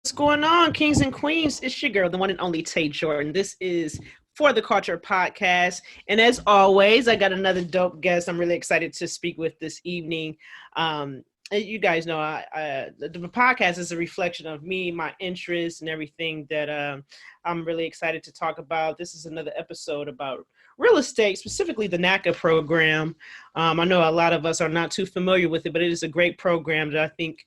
What's going on, kings and queens? It's your girl, the one and only TayJordan. This is for the Kulture podcast. And as always, I got another dope guest I'm really excited to speak with this evening. You guys know the podcast is a reflection of me, my interests, and everything that I'm really excited to talk about. This is another episode about real estate, specifically the Naca program. I know a lot of us are not too familiar with it, but it is a great program that I think,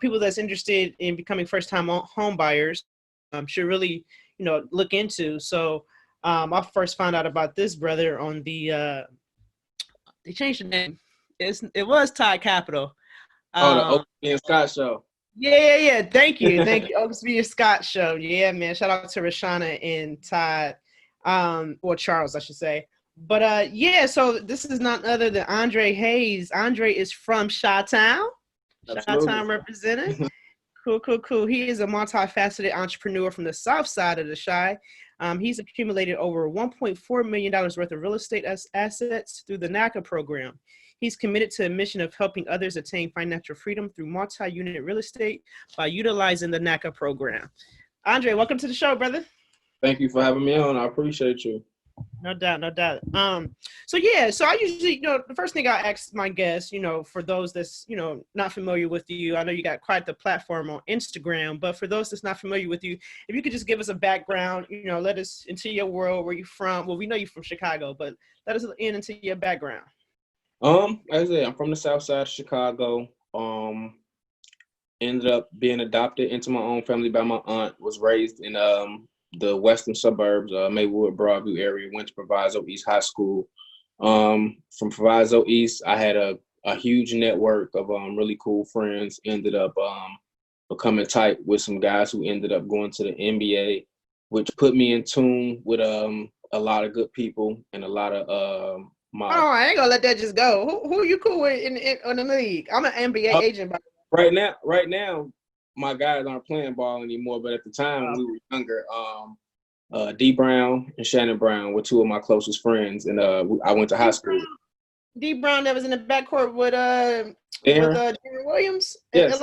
people that's interested in becoming first-time home buyers should really, look into. So I first found out about this brother on they changed the name. It was Tide Capital. The Oak and Scott show. Yeah. Thank you. Oaksby and Scott show. Yeah, man. Shout out to Rashana and Todd, or Charles, I should say. But so this is none other than Andre Haynes. Andre is from Chi-Town. Chi-Town represented. Cool. He is a multifaceted entrepreneur from the south side of the Chi. He's accumulated over $1.4 million worth of real estate assets through the Naca program. He's committed to a mission of helping others attain financial freedom through multi-unit real estate by utilizing the Naca program. Andre, welcome to the show, brother. Thank you for having me on. I appreciate you. No doubt. So I usually, the first thing I ask my guests, for those that's, not familiar with you, I know you got quite the platform on Instagram, but for those that's not familiar with you, if you could just give us a background, let us into your world, where you're from. Well, we know you're from Chicago, but let us into your background. As I said, I'm from the south side of Chicago. Ended up being adopted into my own family by my aunt. Was raised in the western suburbs, Maywood, Broadview area. Went to Proviso East High School. From Proviso East, I had a huge network of really cool friends. Ended up becoming tight with some guys who ended up going to the NBA, which put me in tune with a lot of good people and a lot of I ain't gonna let that just go. Who are you cool with in the league? I'm an NBA agent. Right now, my guys aren't playing ball anymore. But at the time when we were younger, D Brown and Shannon Brown were two of my closest friends, and I went to high school. D Brown that was in the backcourt with Darren Williams. Yes,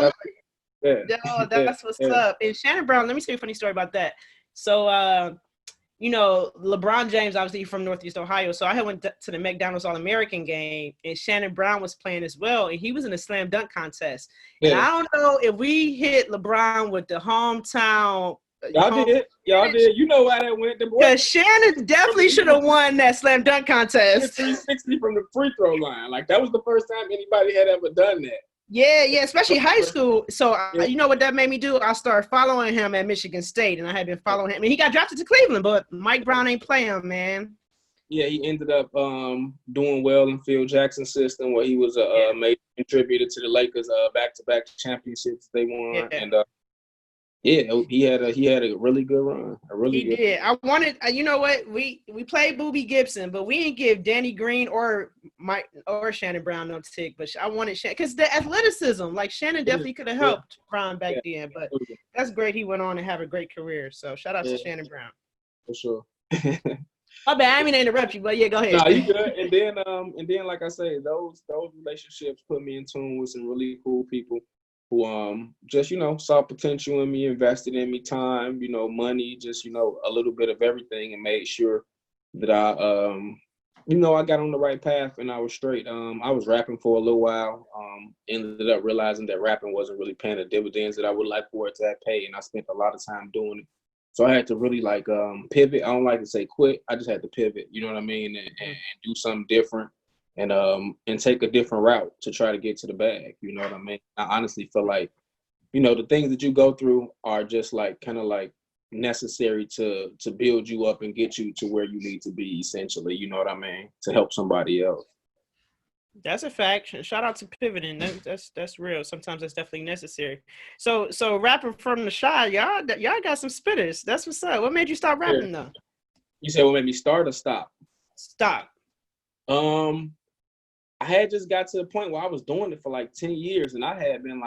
That's what's up. And Shannon Brown, let me tell you a funny story about that. So LeBron James, obviously from Northeast Ohio. So I went to the McDonald's All-American game, and Shannon Brown was playing as well, and he was in a slam dunk contest. Yeah. And I don't know if we hit LeBron with the hometown. Y'all did. You know why that went. Because Shannon definitely should have won that slam dunk contest. 360 from the free throw line. Like, that was the first time anybody had ever done that. Yeah, especially high school. So you know what that made me do? I started following him at Michigan State, and I had been following him. And he got drafted to Cleveland, but Mike Brown ain't playing, man. Yeah, he ended up doing well in Phil Jackson's system, where he was a major contributor to the Lakers' back-to-back championships they won, and he had a really good run. He did. I wanted, we played Boobie Gibson, but we didn't give Danny Green or Mike or Shannon Brown no tick. But I wanted Shannon because the athleticism, like Shannon definitely could have helped Brown back then. But that's great. He went on and have a great career. So shout out to Shannon Brown. For sure. My bad. I mean to interrupt you, but yeah, go ahead. No, you good. And then, like I say, those relationships put me in tune with some really cool people who just saw potential in me, invested in me, time, money, just a little bit of everything, and made sure that I got on the right path and I was straight. I was rapping for a little while. Ended up realizing that rapping wasn't really paying the dividends that I would like for it to pay, and I spent a lot of time doing it. So I had to really pivot. I don't like to say quit. I just had to pivot. You know what I mean, and do something different. And take a different route to try to get to the bag. You know what I mean? I honestly feel like, the things that you go through are just kind of necessary to build you up and get you to where you need to be, essentially. You know what I mean? To help somebody else. That's a fact. Shout out to pivoting. That's real. Sometimes that's definitely necessary. So rapping from the Chi, y'all got some spitters. That's what's up. What made you start rapping though? You said what made me start or stop? Stop. I had just got to the point where I was doing it for 10 years, and I had been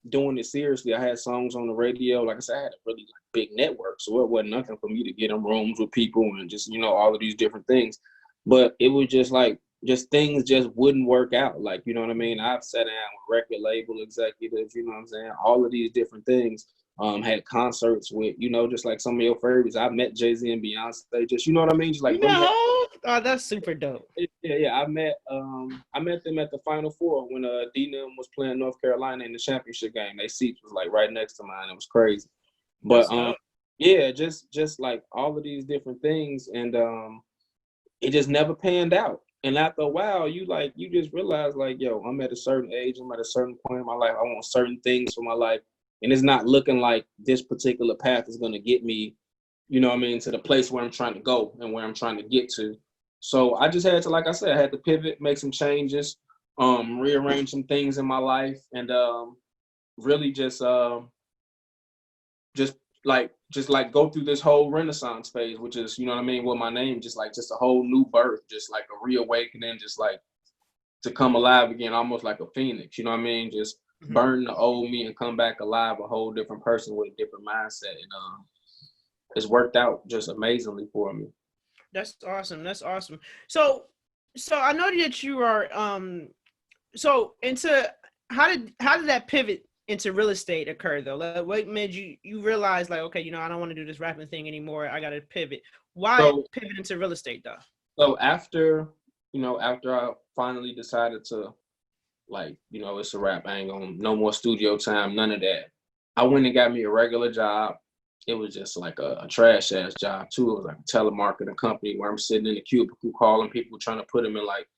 doing it seriously. I had songs on the radio. Like I said, I had a really big network, so it wasn't nothing for me to get in rooms with people and just, all of these different things. But it was just just things just wouldn't work out. Like, you know what I mean? I've sat down with record label executives, you know what I'm saying? All of these different things. Had concerts with, you know, just like some of your favorites. I met Jay-Z and Beyonce, just, you know what I mean? Just like, oh, that's super dope. Yeah. I met them at the Final Four when D-Nim was playing North Carolina in the championship game. Their seats was like right next to mine. It was crazy. But yeah, just like all of these different things, and it just never panned out. And after a while, you just realize, like, yo, I'm at a certain age, I'm at a certain point in my life, I want certain things for my life, and it's not looking like this particular path is going to get me, you know what I mean, to the place where I'm trying to go and where I'm trying to get to. So I just had to, like I said, I had to pivot, make some changes, rearrange some things in my life, and really just go through this whole renaissance phase, which is, you know what I mean, with my name, just a whole new birth, just like a reawakening, just like to come alive again, almost like a phoenix, you know what I mean? Just burn the old me and come back alive, a whole different person with a different mindset. And it's worked out just amazingly for me. That's awesome. So I know that you are so into how did that pivot into real estate occur though? Like, what made you realize, like, okay, you know, I don't want to do this rapping thing anymore, I gotta pivot? Why pivot into real estate though? So after I finally decided to, like, you know, it's a wrap, I ain't gonna, no more studio time, none of that, I went and got me a regular job. It was just like a trash ass job too. It was like a telemarketing company where I'm sitting in the cubicle calling people, trying to put them in like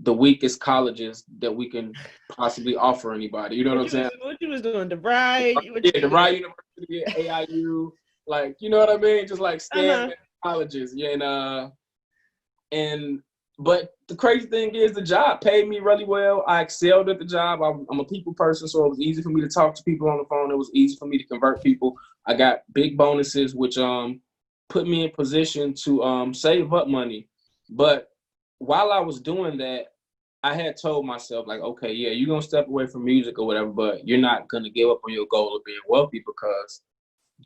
the weakest colleges that we can possibly offer anybody. You know what I'm saying? What you was doing? DeVry? Yeah, DeVry University, AIU, like, you know what I mean? Just like STEM colleges. Yeah, but the crazy thing is the job paid me really well. I excelled at the job. I'm a people person, so it was easy for me to talk to people on the phone. It was easy for me to convert people. I got big bonuses, which put me in position to save up money. But while I was doing that, I had told myself, like, okay, yeah, you're going to step away from music or whatever, but you're not going to give up on your goal of being wealthy, because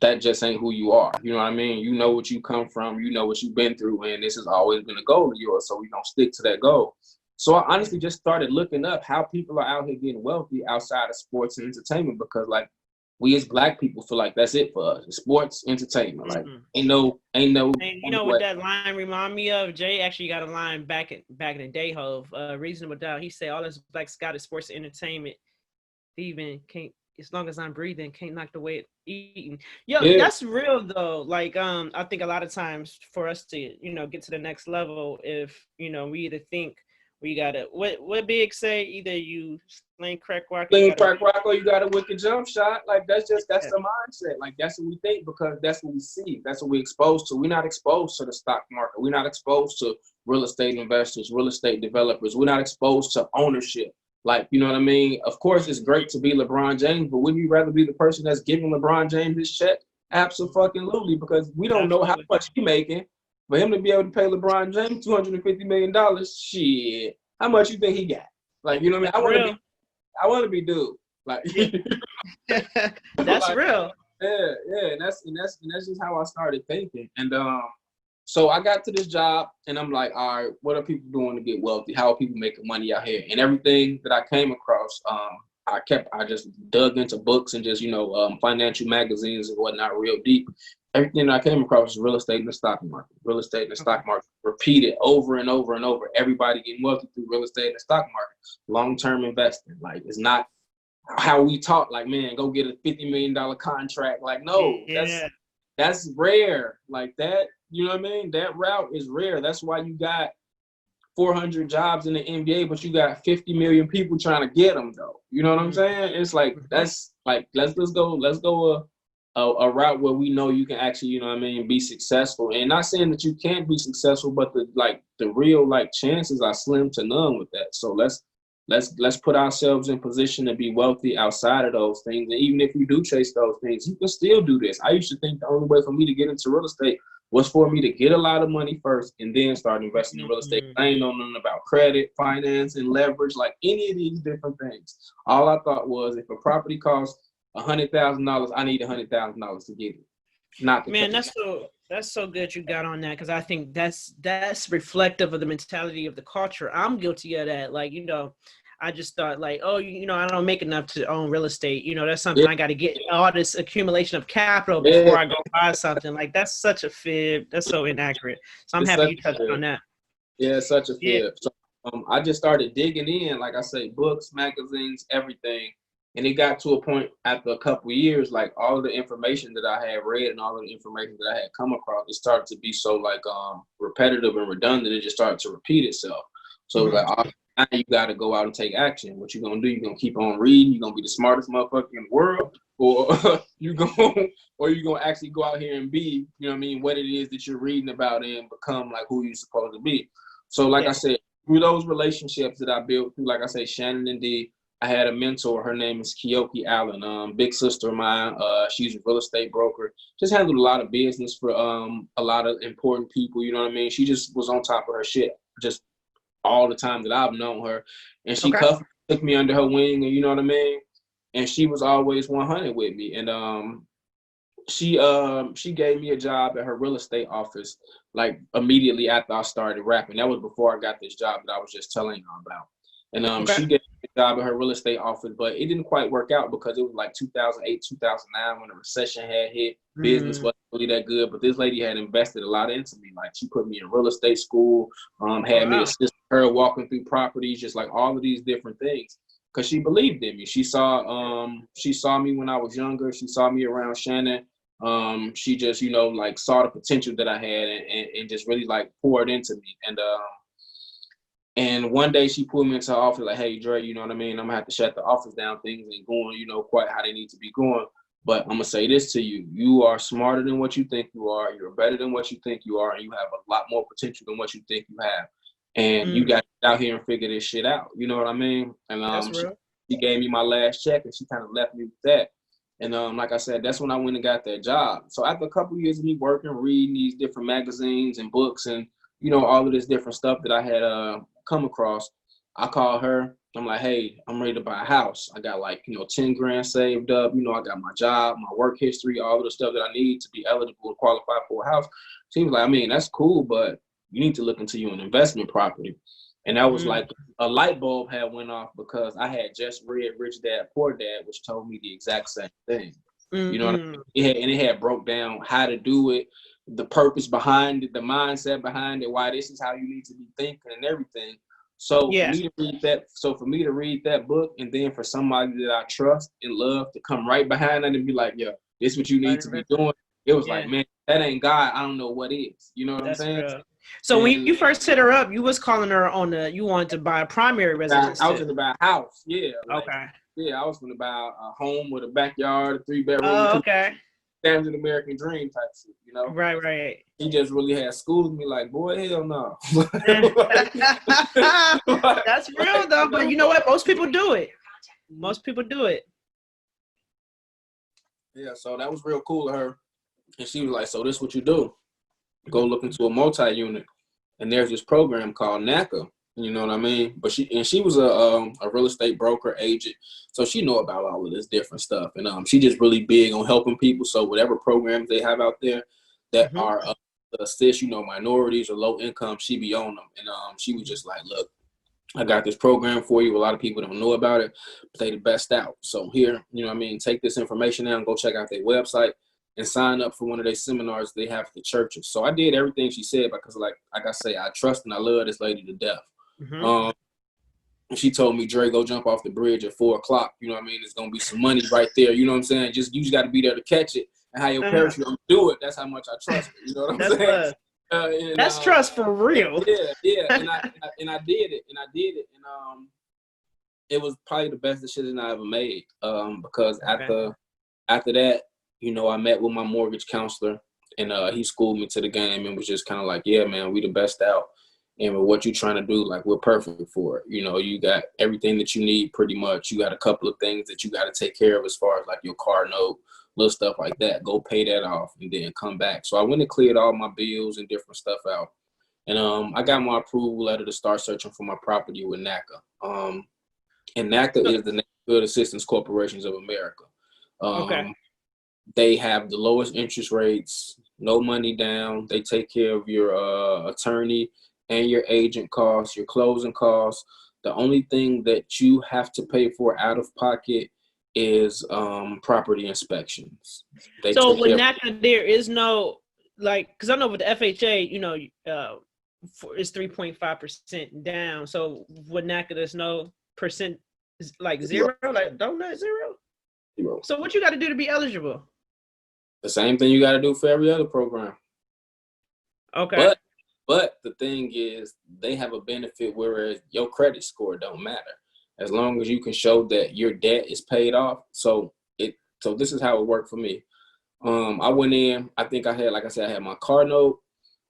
that just ain't who you are. You know what I mean? You know what you come from, you know what you've been through, and this has always been a goal of yours, so we're going to stick to that goal. So I honestly just started looking up how people are out here getting wealthy outside of sports and entertainment, because, like, we as Black people feel like that's it for us. Sports, entertainment. Like, ain't no. And you know what that line remind me of? Jay actually got a line back in the day, Hov. Reasonable doubt. He said, all this Black Scott is sports and entertainment. Even can't, as long as I'm breathing, can't knock the way eating. Yo, yeah. That's real though. Like, I think a lot of times for us to, you know, get to the next level, if, you know, we either think we gotta, what Big say, either you sling crack rock, or you got a wicked jump shot. Like, that's the mindset. Like, that's what we think, because that's what we see. That's what we're exposed to. We're not exposed to the stock market. We're not exposed to real estate investors, real estate developers. We're not exposed to ownership. Like, you know what I mean? Of course, it's great to be LeBron James, but wouldn't you rather be the person that's giving LeBron James his check? Absolutely, because we don't know how much he's making. For him to be able to pay LeBron James $250 million, shit, how much you think he got? Like, you know what I mean? I want to be dude. Like, that's like, real. Yeah, and that's just how I started thinking. And so I got to this job, and I'm like, all right, what are people doing to get wealthy? How are people making money out here? And everything that I came across, I just dug into books and just, you know, financial magazines and whatnot real deep. Everything I came across was real estate and the stock market. Real estate and the stock market. Repeated over and over and over. Everybody getting wealthy through real estate and the stock market. Long-term investing. Like, it's not how we talk, like, man, go get a $50 million contract. Like, no, that's rare. Like that, you know what I mean? That route is rare. That's why you got 400 jobs in the NBA, but you got 50 million people trying to get them, though. You know what I'm saying? It's like, that's like, let's go a route where we know you can actually, you know what I mean, be successful. And not saying that you can't be successful, but the real, like, chances are slim to none with that. So let's put ourselves in position to be wealthy outside of those things. And even if you do chase those things, you can still do this. I used to think the only way for me to get into real estate was for me to get a lot of money first and then start investing in real estate. I ain't know nothing about credit, finance, and leverage, like any of these different things. All I thought was, if a property costs $100,000, I need $100,000 to get it. Not the man, case. That's so good you got on that, because I think that's reflective of the mentality of the culture. I'm guilty of that. Like, I just thought like, oh, I don't make enough to own real estate. That's something Yeah, I got to get all this accumulation of capital yeah, before I go buy something. Like, that's such a fib. That's so inaccurate. So I'm it's happy such you touched a on that. yeah, it's such a Yeah. fib. So I just started digging in, like I say, books, magazines, everything. And it got to a point after a couple of years, like all of the information that I had read and all of the information that I had come across, it started to be so like repetitive and redundant. It just started to repeat itself. So it was like, oh, now you got to go out and take action. What you gonna do? You gonna keep on reading? You gonna be the smartest motherfucker in the world, or you gonna actually go out here and be, what it is that you're reading about and become like who you're supposed to be. So like I said, through those relationships that I built through, like I say, Shannon and Dee, I had a mentor. Her name is Keoki Allen, big sister of mine. She's a real estate broker. Just handled a lot of business for a lot of important people. You know what I mean? She just was on top of her shit just all the time that I've known her. And she took me under her wing, and you know what I mean? And she was always 100 with me. And she gave me a job at her real estate office like immediately after I started rapping. That was before I got this job that I was just telling you about. And she gave me a job at her real estate office, but it didn't quite work out because it was like 2008, 2009 when the recession had hit. Business wasn't really that good, but this lady had invested a lot into me. Like she put me in real estate school, had me assist her walking through properties, just like all of these different things. Because she believed in me. She saw me when I was younger. She saw me around Shannon. She just, like saw the potential that I had and just really like poured into me. And one day she pulled me into her office like, hey, Dre, you know what I mean? I'm gonna have to shut the office down. Things ain't going, quite how they need to be going. But I'm gonna say this to you. You are smarter than what you think you are. You're better than what you think you are. And you have a lot more potential than what you think you have. And you got to get out here and figure this shit out. You know what I mean? And she gave me my last check and she kind of left me with that. And like I said, that's when I went and got that job. So after a couple of years of me working, reading these different magazines and books and, all of this different stuff that I had come across, I called her. I'm like, hey, I'm ready to buy a house. I got like, 10 grand saved up. I got my job, my work history, all of the stuff that I need to be eligible to qualify for a house. She was like, I mean, that's cool, but you need to look into you an investment property. And that was like a light bulb had went off because I had just read Rich Dad, Poor Dad, which told me the exact same thing. You know what I mean? It had broke down how to do it, the purpose behind it, the mindset behind it, why this is how you need to be thinking and everything. So for me to read that book and then for somebody that I trust and love to come right behind that and be like, yo, this is what you need to be doing. It was like, man, that ain't God. I don't know what is. You know what I'm saying? Real. So when you first hit her up, you was calling her you wanted to buy a primary residence. I was going to buy a house. Yeah. Yeah, I was going to buy a home with a backyard, a 3-bedroom. Oh, okay. Standard American dream type shit, Right. He just really had schooled me like, boy, hell no. That's real though, but you know what? Most people do it. Yeah, so that was real cool of her. And she was like, so this is what you do. Go look into a multi-unit. And there's this program called Naca. You know what I mean? But she was a real estate broker agent. So she know about all of this different stuff. And she just really big on helping people. So whatever programs they have out there that are to assist, minorities or low income, she be on them. And she was just like, look, I got this program for you. A lot of people don't know about it, but they the best out. So here, take this information out and go check out their website and sign up for one of their seminars they have at the churches. So I did everything she said because like I say, I trust and I love this lady to death. She told me, Dre, go jump off the bridge at 4:00. You know what I mean? There's going to be some money right there. You know what I'm saying? You just got to be there to catch it. And how your parachute going to do it. That's how much I trust her. You know what I'm saying? That's trust for real. Yeah. And I did it. And it was probably the best decision I ever made. Because after that, I met with my mortgage counselor and he schooled me to the game and was just kind of like, yeah, man, we the best out. And with what you're trying to do, like, we're perfect for it. You got everything that you need pretty much. You got a couple of things that you got to take care of as far as like your car note, little stuff like that. Go pay that off and then come back. So I went and cleared all my bills and different stuff out. And I got my approval letter to start searching for my property with Naca. And Naca is the Neighborhood Assistance Corporations of America. They have the lowest interest rates. no money down. They take care of your attorney and your agent costs, your closing costs. The only thing that you have to pay for out of pocket is property inspections. They So take with care. NACA, there is no, like, because I know with the FHA, it's 3.5% down. So with NACA, there's no percent, like zero, like donut zero. Zero. So what you got to do to be eligible? The same thing you got to do for every other program. Okay. But the thing is, they have a benefit whereas your credit score don't matter as long as you can show that your debt is paid off. So this is how it worked for me. I went in. I think I had, like I said, I had my car note,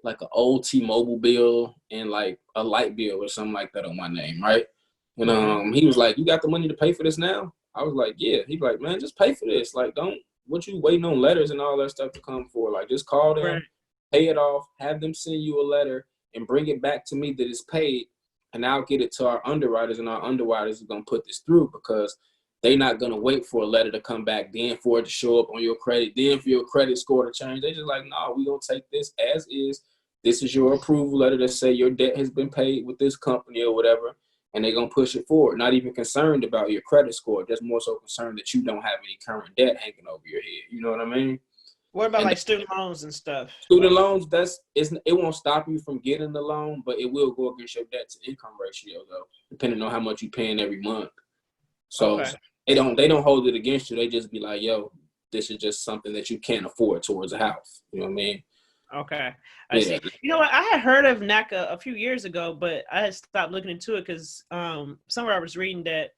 like an old T-Mobile bill, and like a light bill or something like that on my name, right? And he was like, "You got the money to pay for this now?" I was like, "Yeah." He's like, "Man, just pay for this. Like, what you waiting on letters and all that stuff to come for? Like, just call them." Right. Pay it off, have them send you a letter, and bring it back to me that it's paid, and I'll get it to our underwriters, and our underwriters are going to put this through because they're not going to wait for a letter to come back, then for it to show up on your credit, then for your credit score to change. They just like, no, we're going to take this as is. This is your approval letter that say your debt has been paid with this company or whatever, and they're going to push it forward. Not even concerned about your credit score, just more so concerned that you don't have any current debt hanging over your head. You know what I mean? What about like student loans and stuff? Student loans, it won't stop you from getting the loan, but it will go against your debt to income ratio though, depending on how much you're paying every month. So they don't hold it against you. They just be like, yo, this is just something that you can't afford towards a house. You know what I mean? Okay. I see. You know what? I had heard of NACA a few years ago, but I had stopped looking into it because somewhere I was reading that,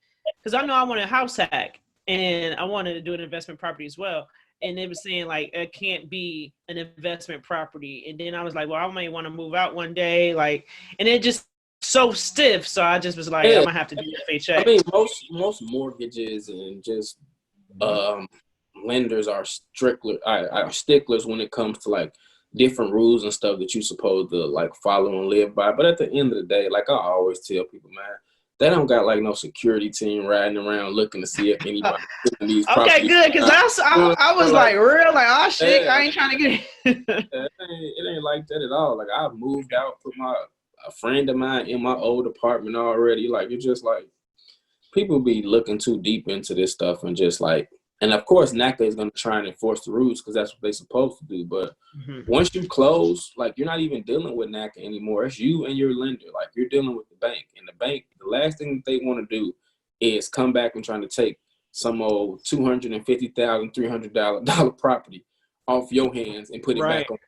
because I know I want a house hack and I wanted to do an investment property as well. And it was saying like it can't be an investment property. And then I was like, well, I may want to move out one day, like, and it just so stiff. So I just was like, I'm gonna have to do FHA. I mean, most mortgages and just lenders are sticklers when it comes to like different rules and stuff that you're supposed to like follow and live by. But at the end of the day, like I always tell people, man, they don't got like no security team riding around looking to see if anybody these okay, good, because I was like real like, oh shit, I ain't trying to get it. It ain't like that at all. Like I've moved out, put a friend of mine in my old apartment already. Like it's just like people be looking too deep into this stuff and just like, and of course NACA is gonna try and enforce the rules because that's what they're supposed to do. But once you close, like you're not even dealing with NACA anymore. It's you and your lender. Like you're dealing with the bank. And the bank, the last thing that they want to do is come back and trying to take some old $250,000, $300 property off your hands and put it back on.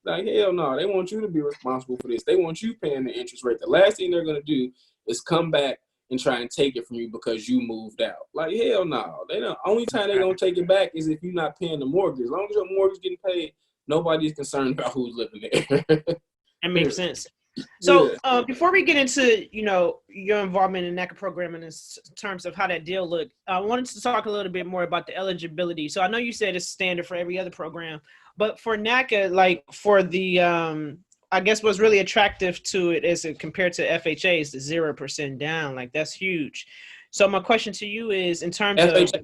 Like hell no, they want you to be responsible for this. They want you paying the interest rate. The last thing they're gonna do is come back and try and take it from you because you moved out. Like hell no. They don't. Only time they're gonna take it back is if you're not paying the mortgage. As long as your mortgage getting paid, nobody's concerned about who's living there. That makes sense. So before we get into your involvement in NACA program in terms of how that deal looked, I wanted to talk a little bit more about the eligibility. So I know you said it's standard for every other program, but for NACA, like for the I guess what's really attractive to it is compared to FHA is the 0% down. Like that's huge. So my question to you is in terms FHA,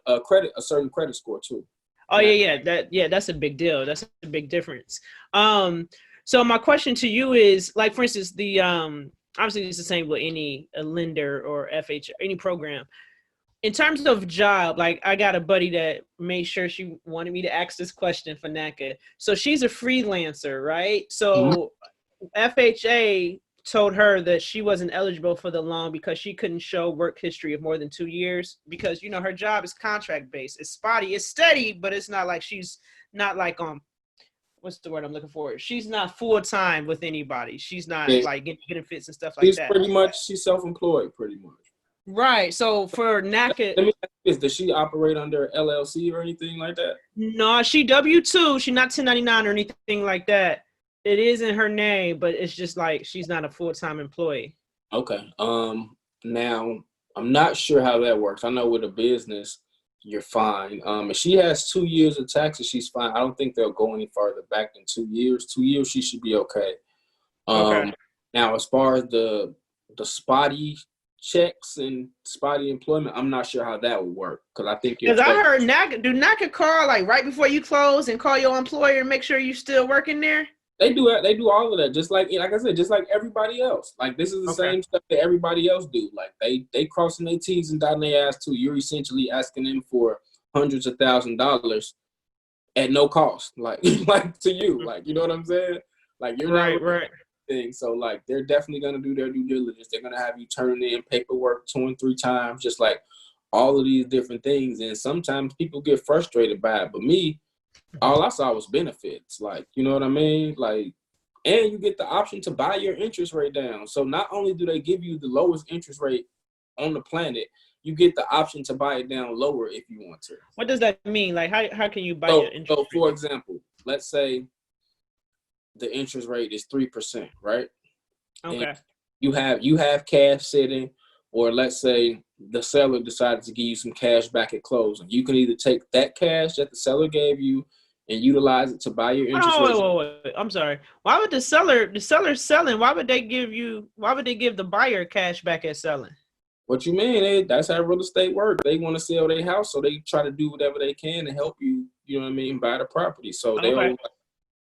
a certain credit score too. Oh that's a big deal. That's a big difference. So my question to you is, like, for instance, the obviously it's the same with any lender or FHA, any program. In terms of job, like I got a buddy that made sure she wanted me to ask this question for NACA. So she's a freelancer, right? So FHA told her that she wasn't eligible for the loan because she couldn't show work history of more than 2 years because, her job is contract based. It's spotty, it's steady, but it's not like she's not like what's the word I'm looking for? She's not full time with anybody. She's not like getting benefits and stuff like that. She's self-employed pretty much. Right. So for NACA, let me ask this: does she operate under LLC or anything like that? No, she W-2. She's not 1099 or anything like that. It is in her name, but it's just like she's not a full-time employee. Okay. Now I'm not sure how that works. I know with a business, you're fine. If she has 2 years of taxes, she's fine. I don't think they'll go any farther back than 2 years. 2 years, she should be okay. Okay. Now, as far as the spotty, checks and spotty employment, I'm not sure how that would work, because I think because I heard Naca call like right before you close and call your employer and make sure you still working there. They do it. They do all of that, just like I said, just like everybody else. Like this is the same stuff that everybody else do. Like they crossing their T's and dotting their ass too. You're essentially asking them for hundreds of $1,000s at no cost, like to you, like, you know what I'm saying? Like you're right. Thing. So like they're definitely gonna do their due diligence. They're gonna have you turn in paperwork 2 and 3 times, just like all of these different things. And sometimes people get frustrated by it, but me, all I saw was benefits. Like, you know what I mean? Like, and you get the option to buy your interest rate down. So not only do they give you the lowest interest rate on the planet, you get the option to buy it down lower if you want to. What does that mean? Like, how can you buy your interest rate? So for example, let's say the interest rate is 3%, right? Okay. And you have cash sitting, or let's say the seller decided to give you some cash back at closing. You can either take that cash that the seller gave you and utilize it to buy your interest rate. Wait. I'm sorry. Why would the seller selling? Why would they give the buyer cash back at selling? What you mean? That's how real estate works. They want to sell their house, so they try to do whatever they can to help you, you know what I mean, buy the property. So they'll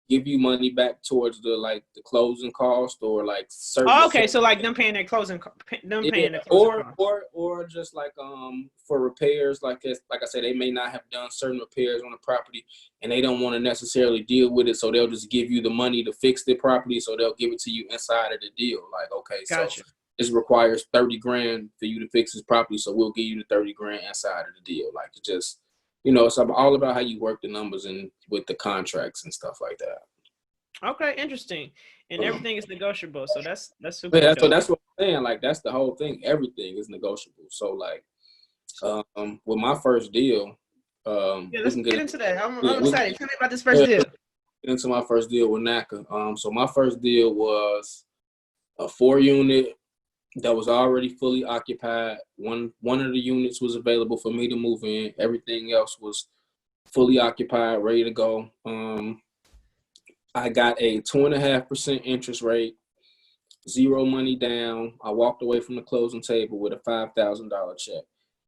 give you money back towards the closing cost, or like certain. Oh, okay, so like them paying their closing, or just like for repairs, like I said, they may not have done certain repairs on the property, and they don't want to necessarily deal with it, so they'll just give you the money to fix the property, so they'll give it to you inside of the deal. Like, okay, gotcha. So this requires $30,000 for you to fix this property, so we'll give you the $30,000 inside of the deal. Like, it just, you know, it's all about how you work the numbers and with the contracts and stuff like that. Okay, interesting. And everything is negotiable, so that's super. Yeah, so that's what I'm saying. Like, that's the whole thing. Everything is negotiable. So like, with my first deal, let's get into that. I'm excited. Tell me about this first deal. Get into my first deal with Naca. So my first deal was a 4-unit that was already fully occupied. One of the units was available for me to move in. Everything else was fully occupied, ready to go. I got a 2.5% interest rate, 0 money down. I walked away from the closing table with a $5,000 check.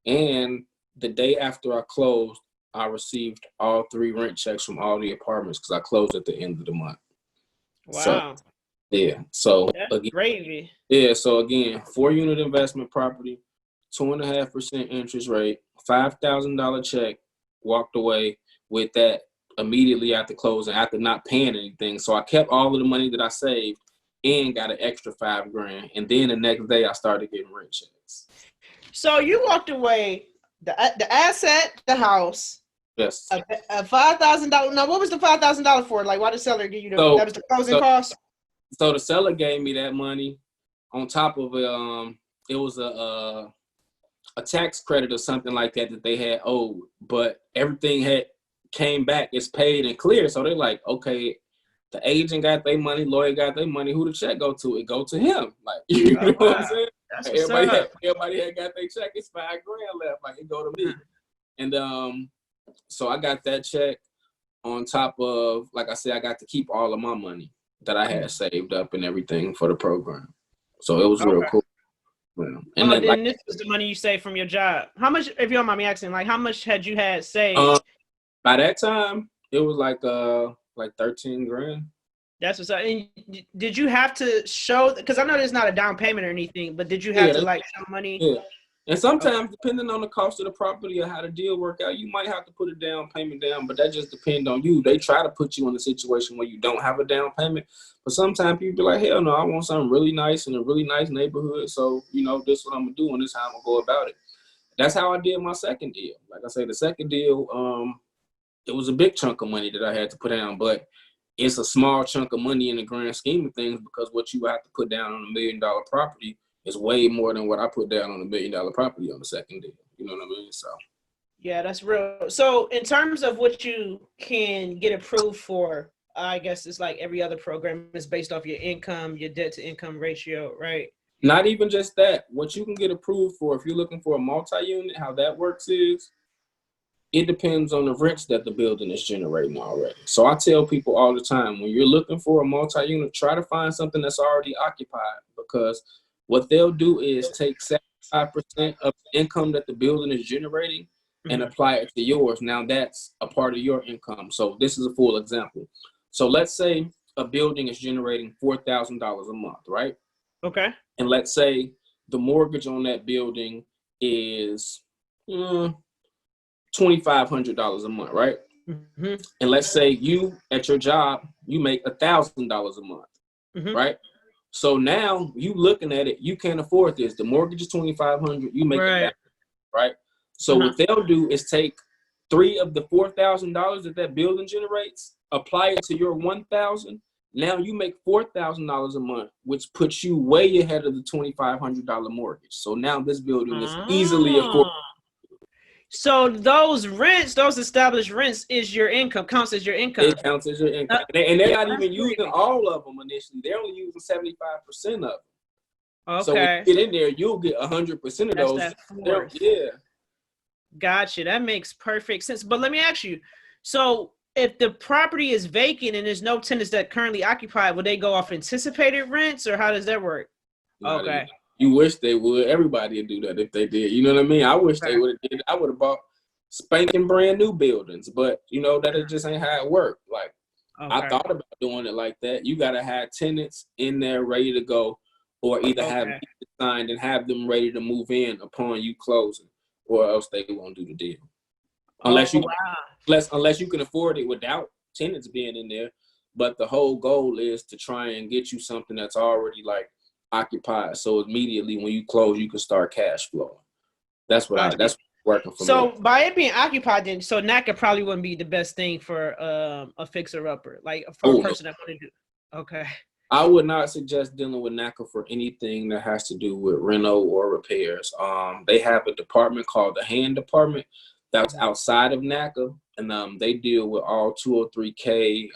And the day after I closed, I received all 3 rent checks from all the apartments, because I closed at the end of the month. Wow. So that's again, gravy. Yeah, so again, 4-unit investment property, 2.5% interest rate, $5,000 check, walked away with that immediately after closing, after not paying anything. So I kept all of the money that I saved and got an extra $5,000. And then the next day I started getting rent checks. So you walked away, the asset, the house. Yes. A $5,000. Now, what was the $5,000 for? Like, why did the seller give you that was the closing cost? So the seller gave me that money on top of it was a tax credit or something like that they had owed, but everything had came back, it's paid and clear. So they're like, okay, the agent got their money, lawyer got their money, who the check go to? It go to him. Like, you know what I'm saying? Everybody had got their check. It's $5,000 left. Like, it go to me. And so I got that check on top of, like I said, I got to keep all of my money that I had saved up and everything for the program. So it was real cool. Yeah. And then this was the money you saved from your job. How much, if you don't mind me asking, like how much had you had saved? By that time, it was like $13,000. That's what's up. And did you have to show? Because I know there's not a down payment or anything, but did you have to like show money? Yeah. And sometimes, depending on the cost of the property or how the deal work out, you might have to put a down payment down, but that just depends on you. They try to put you in a situation where you don't have a down payment, but sometimes people be like, hell no, I want something really nice in a really nice neighborhood. So, you know, this is what I'm gonna do and this is how I'm gonna go about it. That's how I did my second deal. Like I say, the second deal, it was a big chunk of money that I had to put down, but it's a small chunk of money in the grand scheme of things, because what you have to put down on $1 million property is way more than what I put down on $1 million property on the second deal. You know what I mean? So. Yeah, that's real. So in terms of what you can get approved for, I guess it's like every other program is based off your income, your debt to income ratio, right? Not even just that. What you can get approved for, if you're looking for a multi-unit, how that works is, it depends on the rents that the building is generating already. So I tell people all the time, when you're looking for a multi-unit, try to find something that's already occupied, because what they'll do is take 5% of income that the building is generating and apply it to yours. Now that's a part of your income. So this is a full example. So let's say a building is generating $4,000 a month, right? Okay. And let's say the mortgage on that building is $2,500 a month, right? And let's say you at your job, you make $1,000 a month, right? So now you looking at it, you can't afford this. The mortgage is $2,500, you make it, right? So what they'll do is take 3 of the $4,000 that building generates, apply it to your $1,000. Now you make $4,000 a month, which puts you way ahead of the $2,500 mortgage. So now this building is easily affordable. So those rents, those established rents, is your income, counts as your income. It counts as your income, and they're not even using all of them initially. They're only using 75% of them. Okay. So when you get in there, you'll get 100% of those. Yeah. Gotcha. That makes perfect sense. But let me ask you, so if the property is vacant and there's no tenants that currently occupy it, would they go off anticipated rents, or how does that work? Okay. You wish they would. Everybody would do that if they did. You know what I mean? I wish they would have did. I would have bought spanking brand new buildings, but you know that it just ain't how it worked. Like I thought about doing it like that. You gotta have tenants in there ready to go, or either have it signed and have them ready to move in upon you closing, or else they won't do the deal. Unless you can afford it without tenants being in there. But the whole goal is to try and get you something that's already like occupied, so immediately when you close, you can start cash flowing. That's what that's working for me. So by it being occupied, then so Naca probably wouldn't be the best thing for a fixer upper, like for a person that want to do. Okay. I would not suggest dealing with Naca for anything that has to do with reno or repairs. They have a department called the hand department that's outside of Naca, and they deal with all 203K,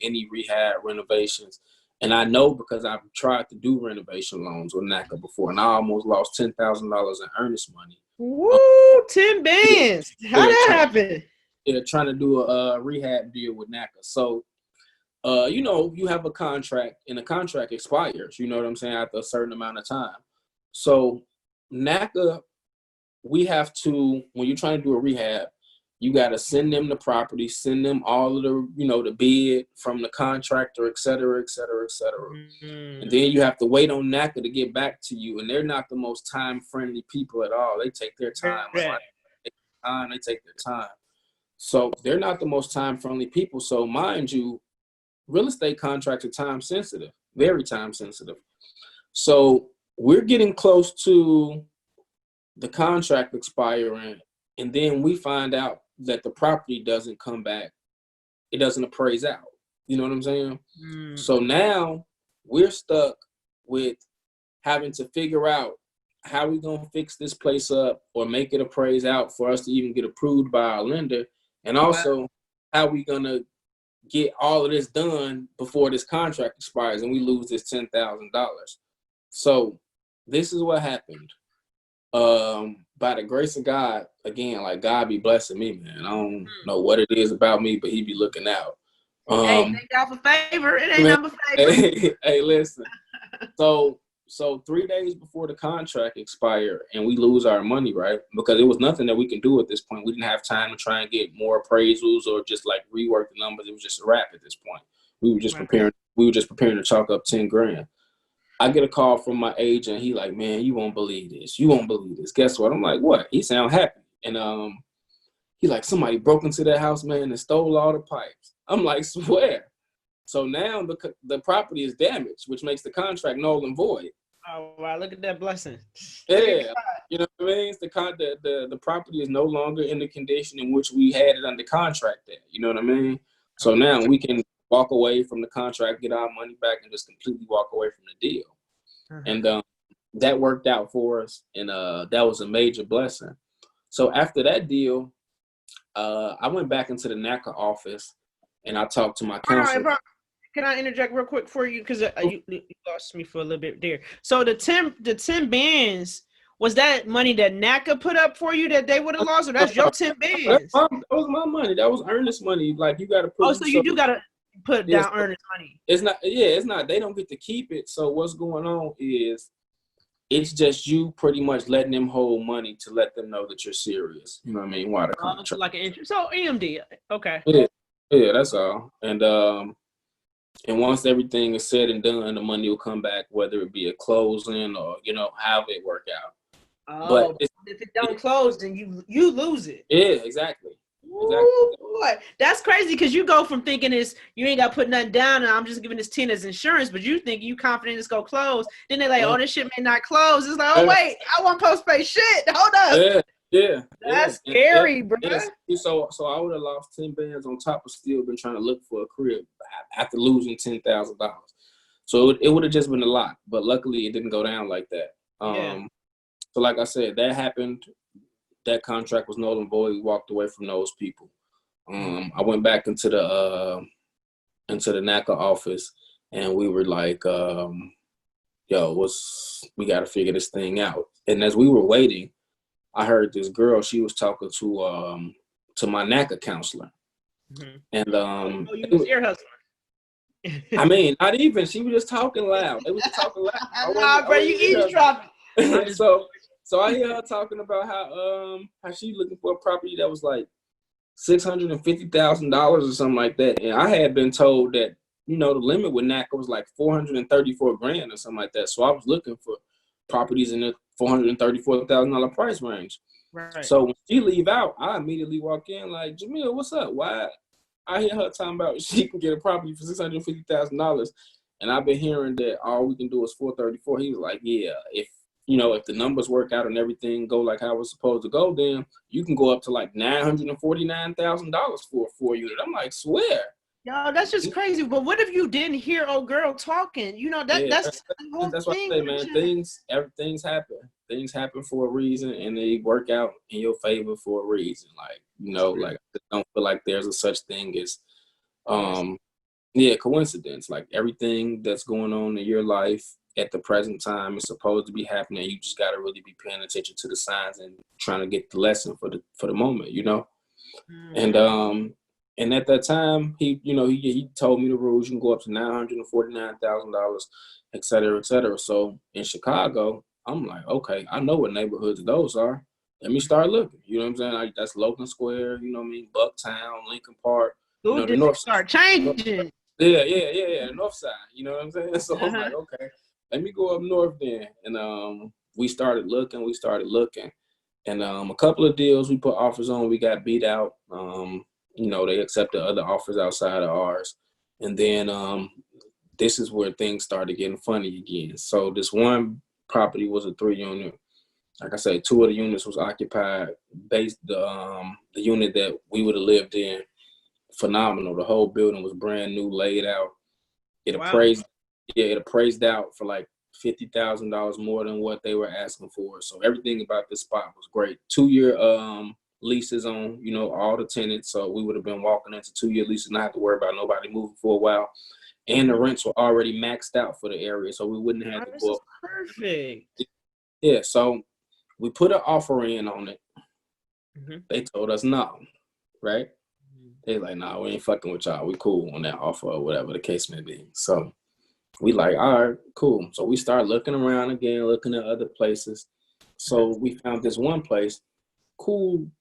any rehab renovations. And I know because I've tried to do renovation loans with Naca before, and I almost lost $10,000 in earnest money. Woo, 10 bands. How that happen? Yeah, trying to do a rehab deal with Naca. So, you know, you have a contract, and the contract expires, you know what I'm saying, after a certain amount of time. So, Naca, we have to, when you're trying to do a rehab, you got to send them the property, send them all of the, you know, the bid from the contractor, et cetera, et cetera, et cetera. And then you have to wait on Naca to get back to you. And they're not the most time-friendly people at all. They take their time. They take their time. So they're not the most time-friendly people. So mind you, real estate contracts are time-sensitive, very time-sensitive. So we're getting close to the contract expiring, and then we find out that the property doesn't come back. It doesn't appraise out. You know what I'm saying? So now we're stuck with having to figure out how we going to fix this place up or make it appraise out for us to even get approved by our lender. And also how we going to get all of this done before this contract expires and we lose this $10,000. So this is what happened. By the grace of God, again, like God be blessing me, man. I don't know what it is about me, but he be looking out. Hey, thank God for favor. It ain't nothing but favor. Hey, listen. So 3 days before the contract expired and we lose our money, right? Because there was nothing that we can do at this point. We didn't have time to try and get more appraisals or just like rework the numbers. It was just a wrap at this point. We were just preparing to chalk up 10 grand. I get a call from my agent. He like, man, you won't believe this. You won't believe this. Guess what? I'm like, what? He sound happy. And he like, somebody broke into that house, man, and stole all the pipes. I'm like, swear. So now the property is damaged, which makes the contract null and void. Oh, wow. Look at that blessing. Yeah. You know what I mean? The property is no longer in the condition in which we had it under contract at. You know what I mean? So now we can walk away from the contract, get our money back, and just completely walk away from the deal. And that worked out for us, and that was a major blessing. So after that deal, I went back into the Naca office, and I talked to my counsel. All right, can I interject real quick for you? Because you lost me for a little bit there. So the 10 bands, was that money that Naca put up for you that they would have lost, or that's your 10 bands? That was my money. That was earnest money. Like you got to put. Oh, so you do got to put down earnest money. It's not. Yeah, it's not. They don't get to keep it. So what's going on is it's just you pretty much letting them hold money to let them know that you're serious. You know what I mean? Why the contract? Like an interest. So EMD. Okay. Yeah, that's all. And once everything is said and done, the money will come back, whether it be a closing or, you know, however it work out. Oh, but if it don't close, then you lose it. Yeah, exactly. Ooh, boy. That's crazy because you go from thinking you ain't got to put nothing down and I'm just giving this 10 as insurance, but you think you confident it's going to close. Then they're like, oh, this shit may not close. It's like, oh, wait, I want post-pay shit. Hold up. Yeah. That's scary, bro. So I would have lost 10 bands on top of still been trying to look for a crib after losing $10,000. So it would have just been a lot, but luckily it didn't go down like that. So like I said, that happened. That contract was null and void. We walked away from those people. I went back into the Naca office, and we were like, "Yo, we got to figure this thing out." And as we were waiting, I heard this girl. She was talking to my Naca counselor, and you was ear hustling. I mean, not even. She was just talking loud. They was just talking loud. Nah, bro, you eavesdropping. So I hear her talking about how she looking for a property that was like $650,000 or something like that, and I had been told that, you know, the limit with NACA was like $434,000 or something like that. So I was looking for properties in the $434,000 price range. Right. So when she leave out, I immediately walk in like, Jamil, what's up? Why? I hear her talking about she can get a property for $650,000, and I've been hearing that all we can do is $434,000. He was like, yeah, if the numbers work out and everything go like how it's supposed to go, then you can go up to like $949,000 for a 4-unit. I'm like, swear. Yo, that's just crazy. But what if you didn't hear old girl talking? You know, that's the whole that's thing. What I say, man. Things happen. Things happen for a reason, and they work out in your favor for a reason. Like, you know, like I don't feel like there's a such thing as coincidence. Like everything that's going on in your life at the present time is supposed to be happening. You just got to really be paying attention to the signs and trying to get the lesson for the moment, you know? And at that time, he told me the rules. You can go up to $949,000, et cetera, et cetera. So in Chicago, I'm like, okay, I know what neighborhoods those are. Let me start looking. You know what I'm saying? Like, that's Logan Square, you know what I mean? Bucktown, Lincoln Park. Ooh, the north start changing. Yeah, the north side. You know what I'm saying? So I'm like, okay, let me go up north then. And we started looking. And a couple of deals we put offers on, we got beat out. They accepted other offers outside of ours. And then this is where things started getting funny again. So this one property was a 3-unit. Like I said, 2 of the units was occupied. The unit that we would have lived in, phenomenal. The whole building was brand new, laid out. It appraised out for like $50,000 more than what they were asking for. So everything about this spot was great. 2-year leases on, all the tenants. So we would have been walking into 2-year leases, not have to worry about nobody moving for a while. And the rents were already maxed out for the area, so we wouldn't have to go up. Perfect. Yeah, so we put an offer in on it. They told us no, right? They like, nah, we ain't fucking with y'all. We cool on that offer or whatever the case may be. So we like, all right, cool. So we start looking around again, looking at other places. So we found this one place, cool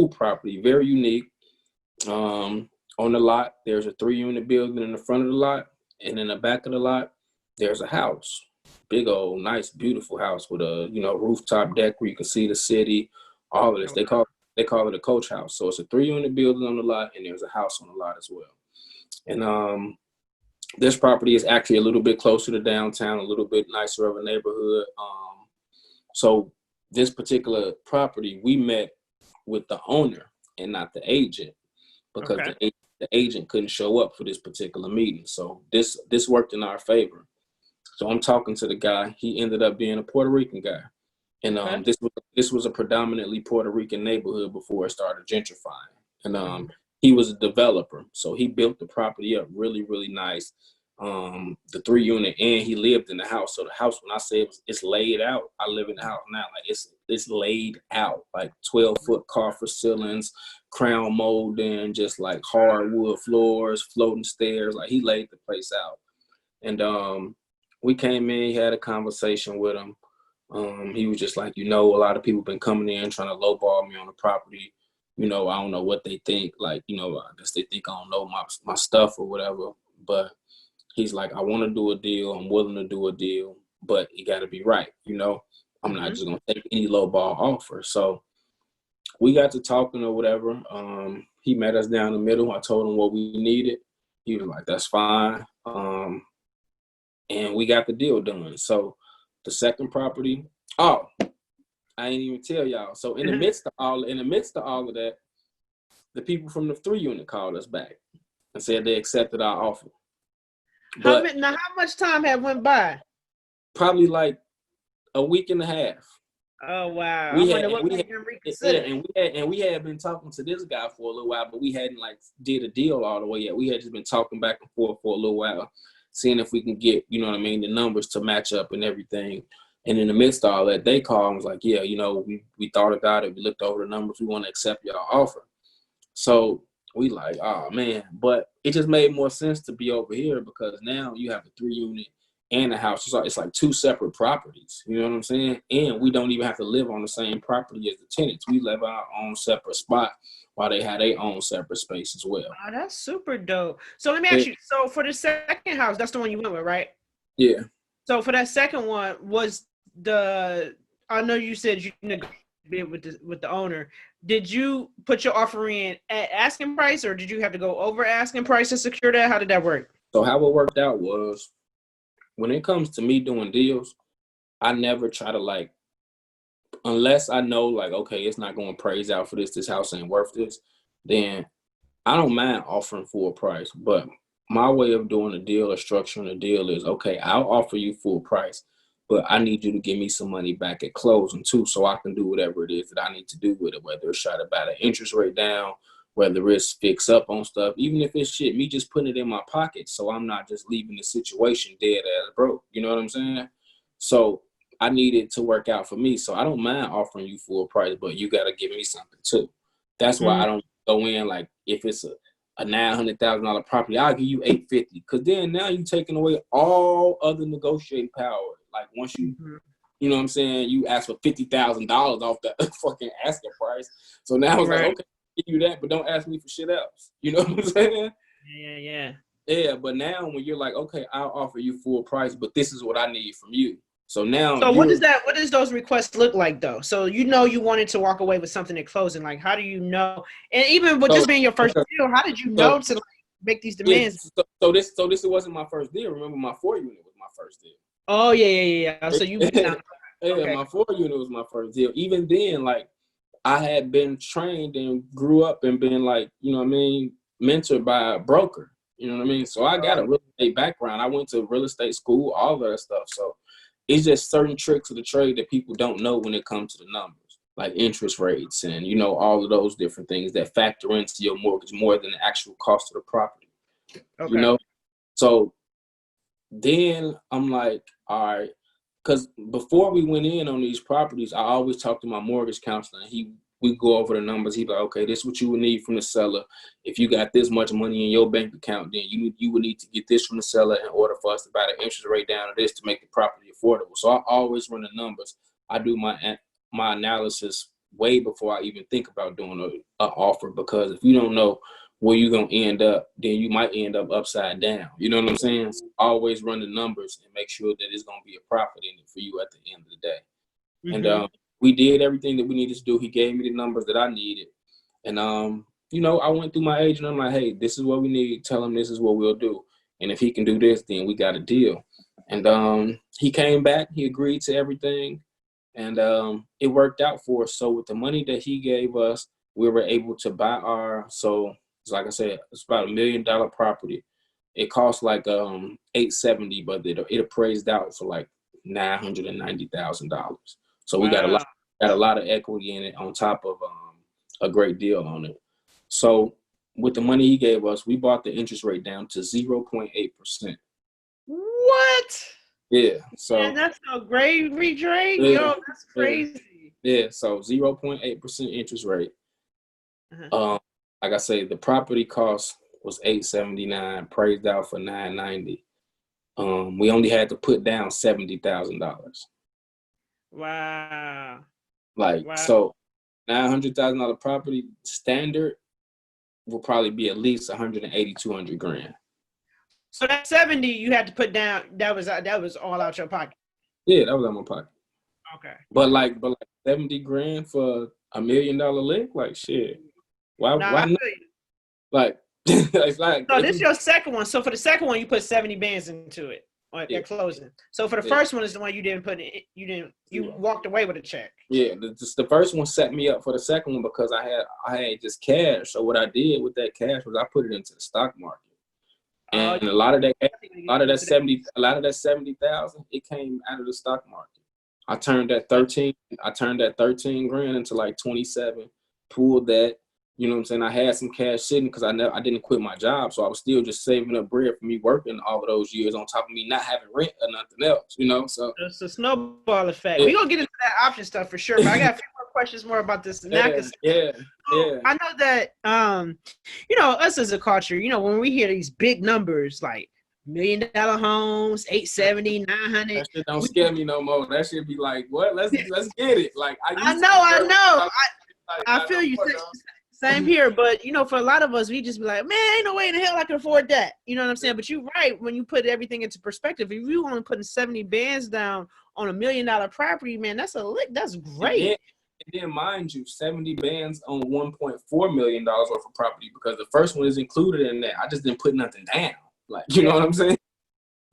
property, very unique. On the lot, there's a 3-unit building in the front of the lot, and in the back of the lot, there's a house. Big old, nice, beautiful house with a rooftop deck where you can see the city. All of this. They call it a coach house. So it's a 3-unit building on the lot, and there's a house on the lot as well. And this property is actually a little bit closer to downtown, a little bit nicer of a neighborhood. So this particular property, we met with the owner and not the agent, because the agent couldn't show up for this particular meeting. So this worked in our favor. So I'm talking to the guy. He ended up being a Puerto Rican guy. And this was a predominantly Puerto Rican neighborhood before it started gentrifying. And he was a developer. So he built the property up really, really nice. The 3-unit, and he lived in the house. So the house, when I say it's laid out, I live in the house now. Like it's laid out, like 12-foot coffer ceilings, crown molding, just like hardwood floors, floating stairs. Like he laid the place out. And we came in, had a conversation with him. He was just like, a lot of people been coming in trying to lowball me on the property. I don't know what they think. Like, I guess they think I don't know my stuff or whatever. But he's like, I want to do a deal. I'm willing to do a deal, but it got to be right. I'm not just going to take any lowball offer. So we got to talking or whatever. He met us down the middle. I told him what we needed. He was like, that's fine. And we got the deal done. So the second property, I ain't even tell y'all. So in the midst of all of that, the people from the 3 unit called us back and said they accepted our offer. How much time had went by? Probably like a week and a half. Oh wow! We had been talking to this guy for a little while, but we hadn't did a deal all the way yet. We had just been talking back and forth for a little while, seeing if we can get, the numbers to match up and everything. And in the midst of all that, they called and was like, yeah, we thought about it. We looked over the numbers. We want to accept your offer. So we like, oh man, but it just made more sense to be over here because now you have a 3 unit and a house. It's like 2 separate properties. You know what I'm saying? And we don't even have to live on the same property as the tenants. We live on our own separate spot while they have their own separate space as well. Oh, that's super dope. So let me ask you, so for the second house, that's the one you went with, right? Yeah. So for that second one, I know you said you negotiated with the owner. Did you put your offer in at asking price or did you have to go over asking price to secure that? How did that work? So how it worked out was, when it comes to me doing deals, I never try to unless I know okay, it's not going to praise out for this house ain't worth this, then I don't mind offering full price. But my way of doing a deal or structuring a deal is, okay, I'll offer you full price, but I need you to give me some money back at closing too, so I can do whatever it is that I need to do with it, whether it's try to buy the interest rate down, whether it's fix up on stuff, even if it's me just putting it in my pocket so I'm not just leaving the situation dead as broke. You know what I'm saying? So I need it to work out for me. So I don't mind offering you full price, but you got to give me something too. That's why I don't go in if it's a $900,000 property, I'll give you $850, because then now you're taking away all other negotiating power. Once you, you know what I'm saying, you ask for $50,000 off the fucking asking price. So now it's okay, give you that, but don't ask me for shit else. You know what I'm saying? Yeah, but now when you're like, okay, I'll offer you full price, but this is what I need from you. So now, what does those requests look like though? So you wanted to walk away with something at closing. How do you know? And even with this being your first deal, how did you know to make these demands? Yeah, so this wasn't my first deal. Remember, my 4 unit was my first deal. Oh yeah. So you my 4 unit was my first deal. Even then, I had been trained and grew up and been mentored by a broker. You know what I mean? So I got a real estate background. I went to real estate school, all that stuff. So it's just certain tricks of the trade that people don't know when it comes to the numbers, like interest rates and, all of those different things that factor into your mortgage more than the actual cost of the property. Okay. So then I'm like, all right, because before we went in on these properties, I always talk to my mortgage counselor, and we go over the numbers. He's like, okay, this is what you would need from the seller. If you got this much money in your bank account, then you would need to get this from the seller in order for us to buy the interest rate down to this to make the property affordable. So I always run the numbers. I do my analysis way before I even think about doing an offer, because if you don't know where you're going to end up, then you might end up upside down. You know what I'm saying? So always run the numbers and make sure that it's going to be a profit in it for you at the end of the day. And we did everything that we needed to do. He gave me the numbers that I needed. And, I went through my agent. I'm like, hey, this is what we need. Tell him this is what we'll do. And if he can do this, then we got a deal. And he came back. He agreed to everything. And it worked out for us. So with the money that he gave us, we were able to buy like I said, it's about $1 million property. It cost $870, but it appraised out for $990,000. So we got a lot of equity in it on top of a great deal on it. So with the money he gave us, we brought the interest rate down to 0.8%. What? Yeah. So man, that's a great retrade. Yeah, yo, that's crazy. Yeah. So 0.8% interest rate. Like I say, the property cost was $879, praised out for $990. We only had to put down $70,000. Wow. Like, Wow. so $900,000 property standard will probably be at least 180, 200 grand. So that 70 you had to put down, that was all out your pocket. Yeah, that was out of my pocket. Okay. But like 70 grand for $1 million lick, like shit. Why I not? feel you. Like it's like, so this is your second one. So for the second one, you put 70 bands into it at closing. So for the first one is the one you didn't put it. You walked away with a check. Yeah, the first one set me up for the second one because I had just cash. So what I did with that cash was I put it into the stock market, and a lot of that 70,000, it came out of the stock market. I turned that 13 grand into like 27. Pulled that. You know what I'm saying? I had some cash sitting because I didn't quit my job, so I was still just saving up bread for me working all of those years on top of me not having rent or nothing else, you know? So it's a snowball effect. We're going to get into that option stuff for sure, but I got a few more questions more about this Naca. Yeah. I know that, us as a culture, when we hear these big numbers like $1 million homes, 870, 900. That shit don't scare me no more. That shit be like, what? Let's get it. Like I know. I feel you. Same here, but for a lot of us, we just be like, man, ain't no way in the hell I can afford that. You know what I'm saying? But you're right. When you put everything into perspective, if you only putting 70 bands down on $1 million property, man, that's a lick. That's great. And then mind you, 70 bands on $1.4 million worth of property because the first one is included in that. I just didn't put nothing down. Like, you know what I'm saying?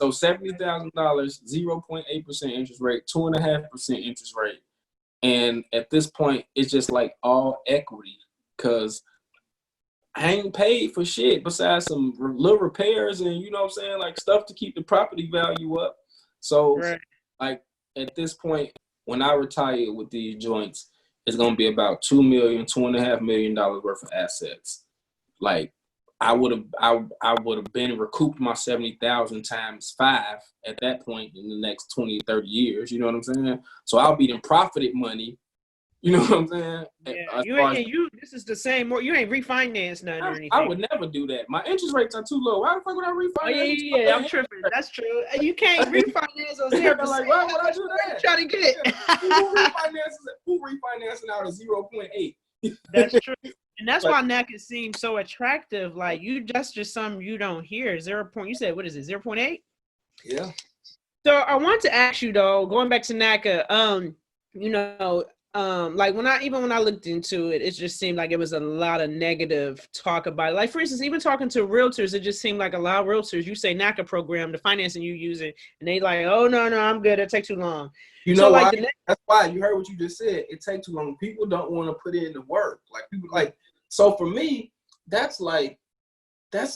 So $70,000, 0.8% interest rate, 2.5% interest rate. And at this point, it's just like all equity. Because I ain't paid for shit besides some little repairs and, you know what I'm saying, like stuff to keep the property value up. So, like, at this point, when I retire with these joints, it's going to be about $2 million, $2.5 million worth of assets. Like, I would have been recouped my 70,000 times 5 at that point in the next 20, 30 years. You know what I'm saying? So I'll be in profited money. You know what I'm saying? Yeah, this is the same. You ain't refinanced nothing or anything. I would never do that. My interest rates are too low. Why the fuck would I refinance? Oh, yeah, I'm tripping. That's true. You can't refinance on 0%. Like, why would I do that? Trying to get it. Who refinancing out of 0.8? That's true. And that's why Naca seems so attractive. Like, that's just something you don't hear. 0. You said, what is it, 0.8? Yeah. So I want to ask you, though, going back to Naca, like when I looked into it, it just seemed like it was a lot of negative talk about it. Like, for instance, even talking to realtors, it just seemed like a lot of realtors, you say Naca program, the financing you using, and they like, oh, no, I'm good. It takes too long. You know, like that's why you heard what you just said. It takes too long. People don't want to put in the work. Like, people like, so for me, that's a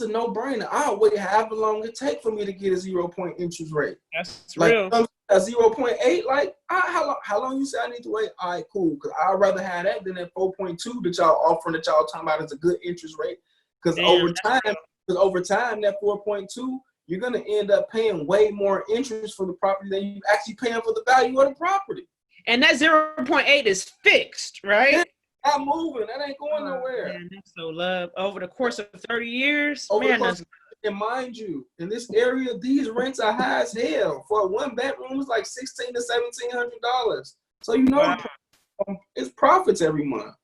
no-brainer. I'll wait however long it takes for me to get a 0 point interest rate. That's like, real. A 0.8, like, how long you say I need to wait? All right, cool. Because I'd rather have that than that 4.2 that y'all offering, that y'all talking about is a good interest rate. Because over time, that 4.2, you're going to end up paying way more interest for the property than you actually paying for the value of the property. And that 0.8 is fixed, right? Yeah, not moving. That ain't going nowhere. Man, that's so love. Over the course of 30 years, and mind you, in this area, these rents are high as hell. For a 1-bedroom, it's like $1,600 to $1,700. So it's profits every month.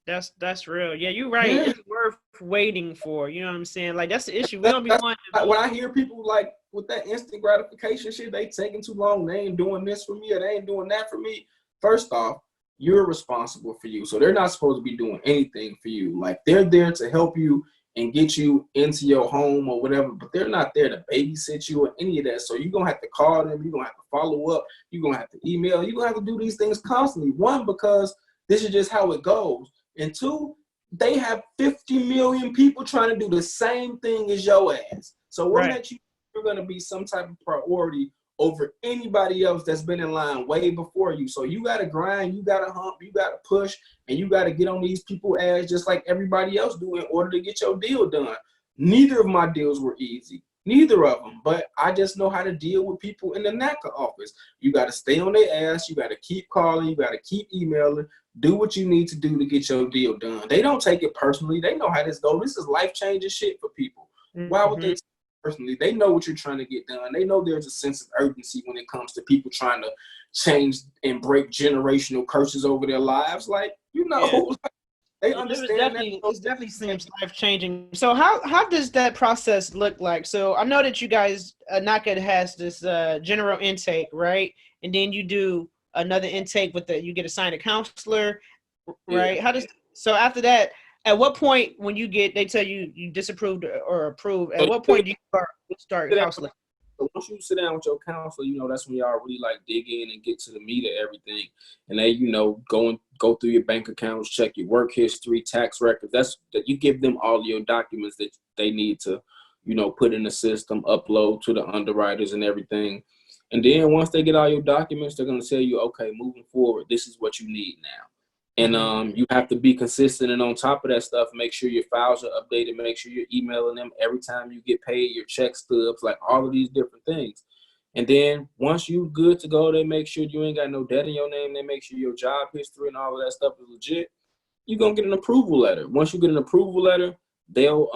That's real. Yeah, you're right. Yeah. It's worth waiting for. You know what I'm saying? Like, that's the issue. We don't be wanting. When I hear people like with that instant gratification shit, they taking too long. They ain't doing this for me, or they ain't doing that for me. First off, you're responsible for you, so they're not supposed to be doing anything for you. Like, they're there to help you and get you into your home or whatever, but they're not there to babysit you or any of that. So you're going to have to call them. You're going to have to follow up. You're going to have to email. You're going to have to do these things constantly. One, because this is just how it goes. And two, they have 50 million people trying to do the same thing as your ass. So what makes you're going to be some type of priority over anybody else that's been in line way before you. So you got to grind, you got to hump, you got to push, and you got to get on these people's ass just like everybody else do in order to get your deal done. Neither of my deals were easy. Neither of them. But I just know how to deal with people in the Naca office. You got to stay on their ass. You got to keep calling. You got to keep emailing. Do what you need to do to get your deal done. They don't take it personally. They know how this goes. This is life-changing shit for people. Mm-hmm. Why would they take it personally. They know what you're trying to get done. They know there's a sense of urgency when it comes to people trying to change and break generational curses over their lives. Like, they understand that. It definitely seems life changing. So how does that process look like? So I know that you guys, Naca has this general intake, right? And then you do another intake you get assigned a counselor, right? Yeah. So after that, at what point when they tell you disapproved or approved, at what point do you start counseling? So once you sit down with your counselor, that's when y'all really like dig in and get to the meat of everything. And they, go through your bank accounts, check your work history, tax records. That's that you give them all your documents that they need to, put in the system, upload to the underwriters and everything. And then once they get all your documents, they're gonna tell you, okay, moving forward, this is what you need now. And you have to be consistent and on top of that stuff, make sure your files are updated, make sure you're emailing them every time you get paid, your check stubs, like all of these different things. And then once you're good to go, they make sure you ain't got no debt in your name. They make sure your job history and all of that stuff is legit. You're going to get an approval letter. Once you get an approval letter, they'll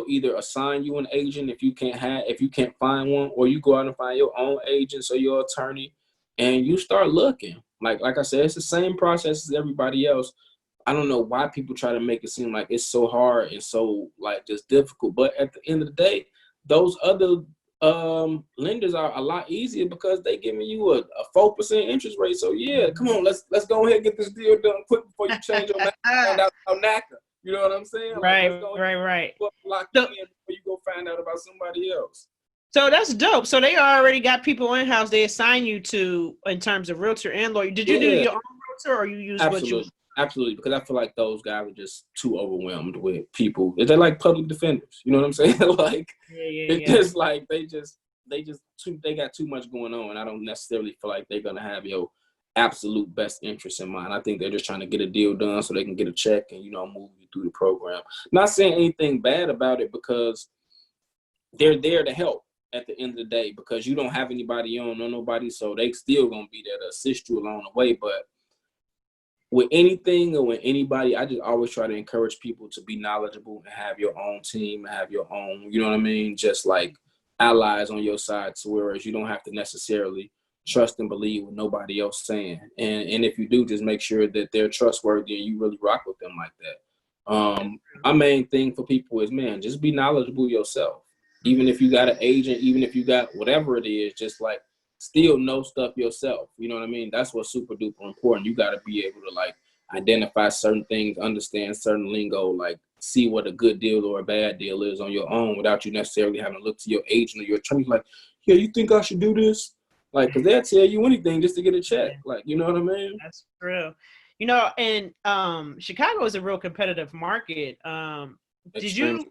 either assign you an agent if you can't find one, or you go out and find your own agent or your attorney, and you start looking. Like I said, it's the same process as everybody else. I don't know why people try to make it seem like it's so hard and so like just difficult. But at the end of the day, those other lenders are a lot easier because they giving you a 4% interest rate. So yeah, come on, let's go ahead and get this deal done quick before you change your mind out Naca. You know what I'm saying? Right. Lock in before you go find out about somebody else. So that's dope. So they already got people in house they assign you to in terms of realtor and lawyer. Did you do your own realtor or you use Absolutely, because I feel like those guys are just too overwhelmed with people. They're like public defenders. You know what I'm saying? It's just like they got too much going on. I don't necessarily feel like they're gonna have your absolute best interest in mind. I think they're just trying to get a deal done so they can get a check and move you through the program. Not saying anything bad about it because they're there to help at the end of the day, because you don't have anybody on, nobody, so they still gonna be there to assist you along the way. But with anything or with anybody, I just always try to encourage people to be knowledgeable and have your own team, have your own, just like allies on your side, so whereas you don't have to necessarily trust and believe what nobody else saying. And if you do, just make sure that they're trustworthy and you really rock with them like that. My main thing for people is, man, just be knowledgeable yourself. Even if you got an agent, even if you got whatever it is, just like still know stuff yourself. You know what I mean? That's what's super duper important. You got to be able to like identify certain things, understand certain lingo, like see what a good deal or a bad deal is on your own without you necessarily having to look to your agent or your attorney like, yeah, you think I should do this? Like, because they'll tell you anything just to get a check. Like, you know what I mean? That's true. And Chicago is a real competitive market. Did you?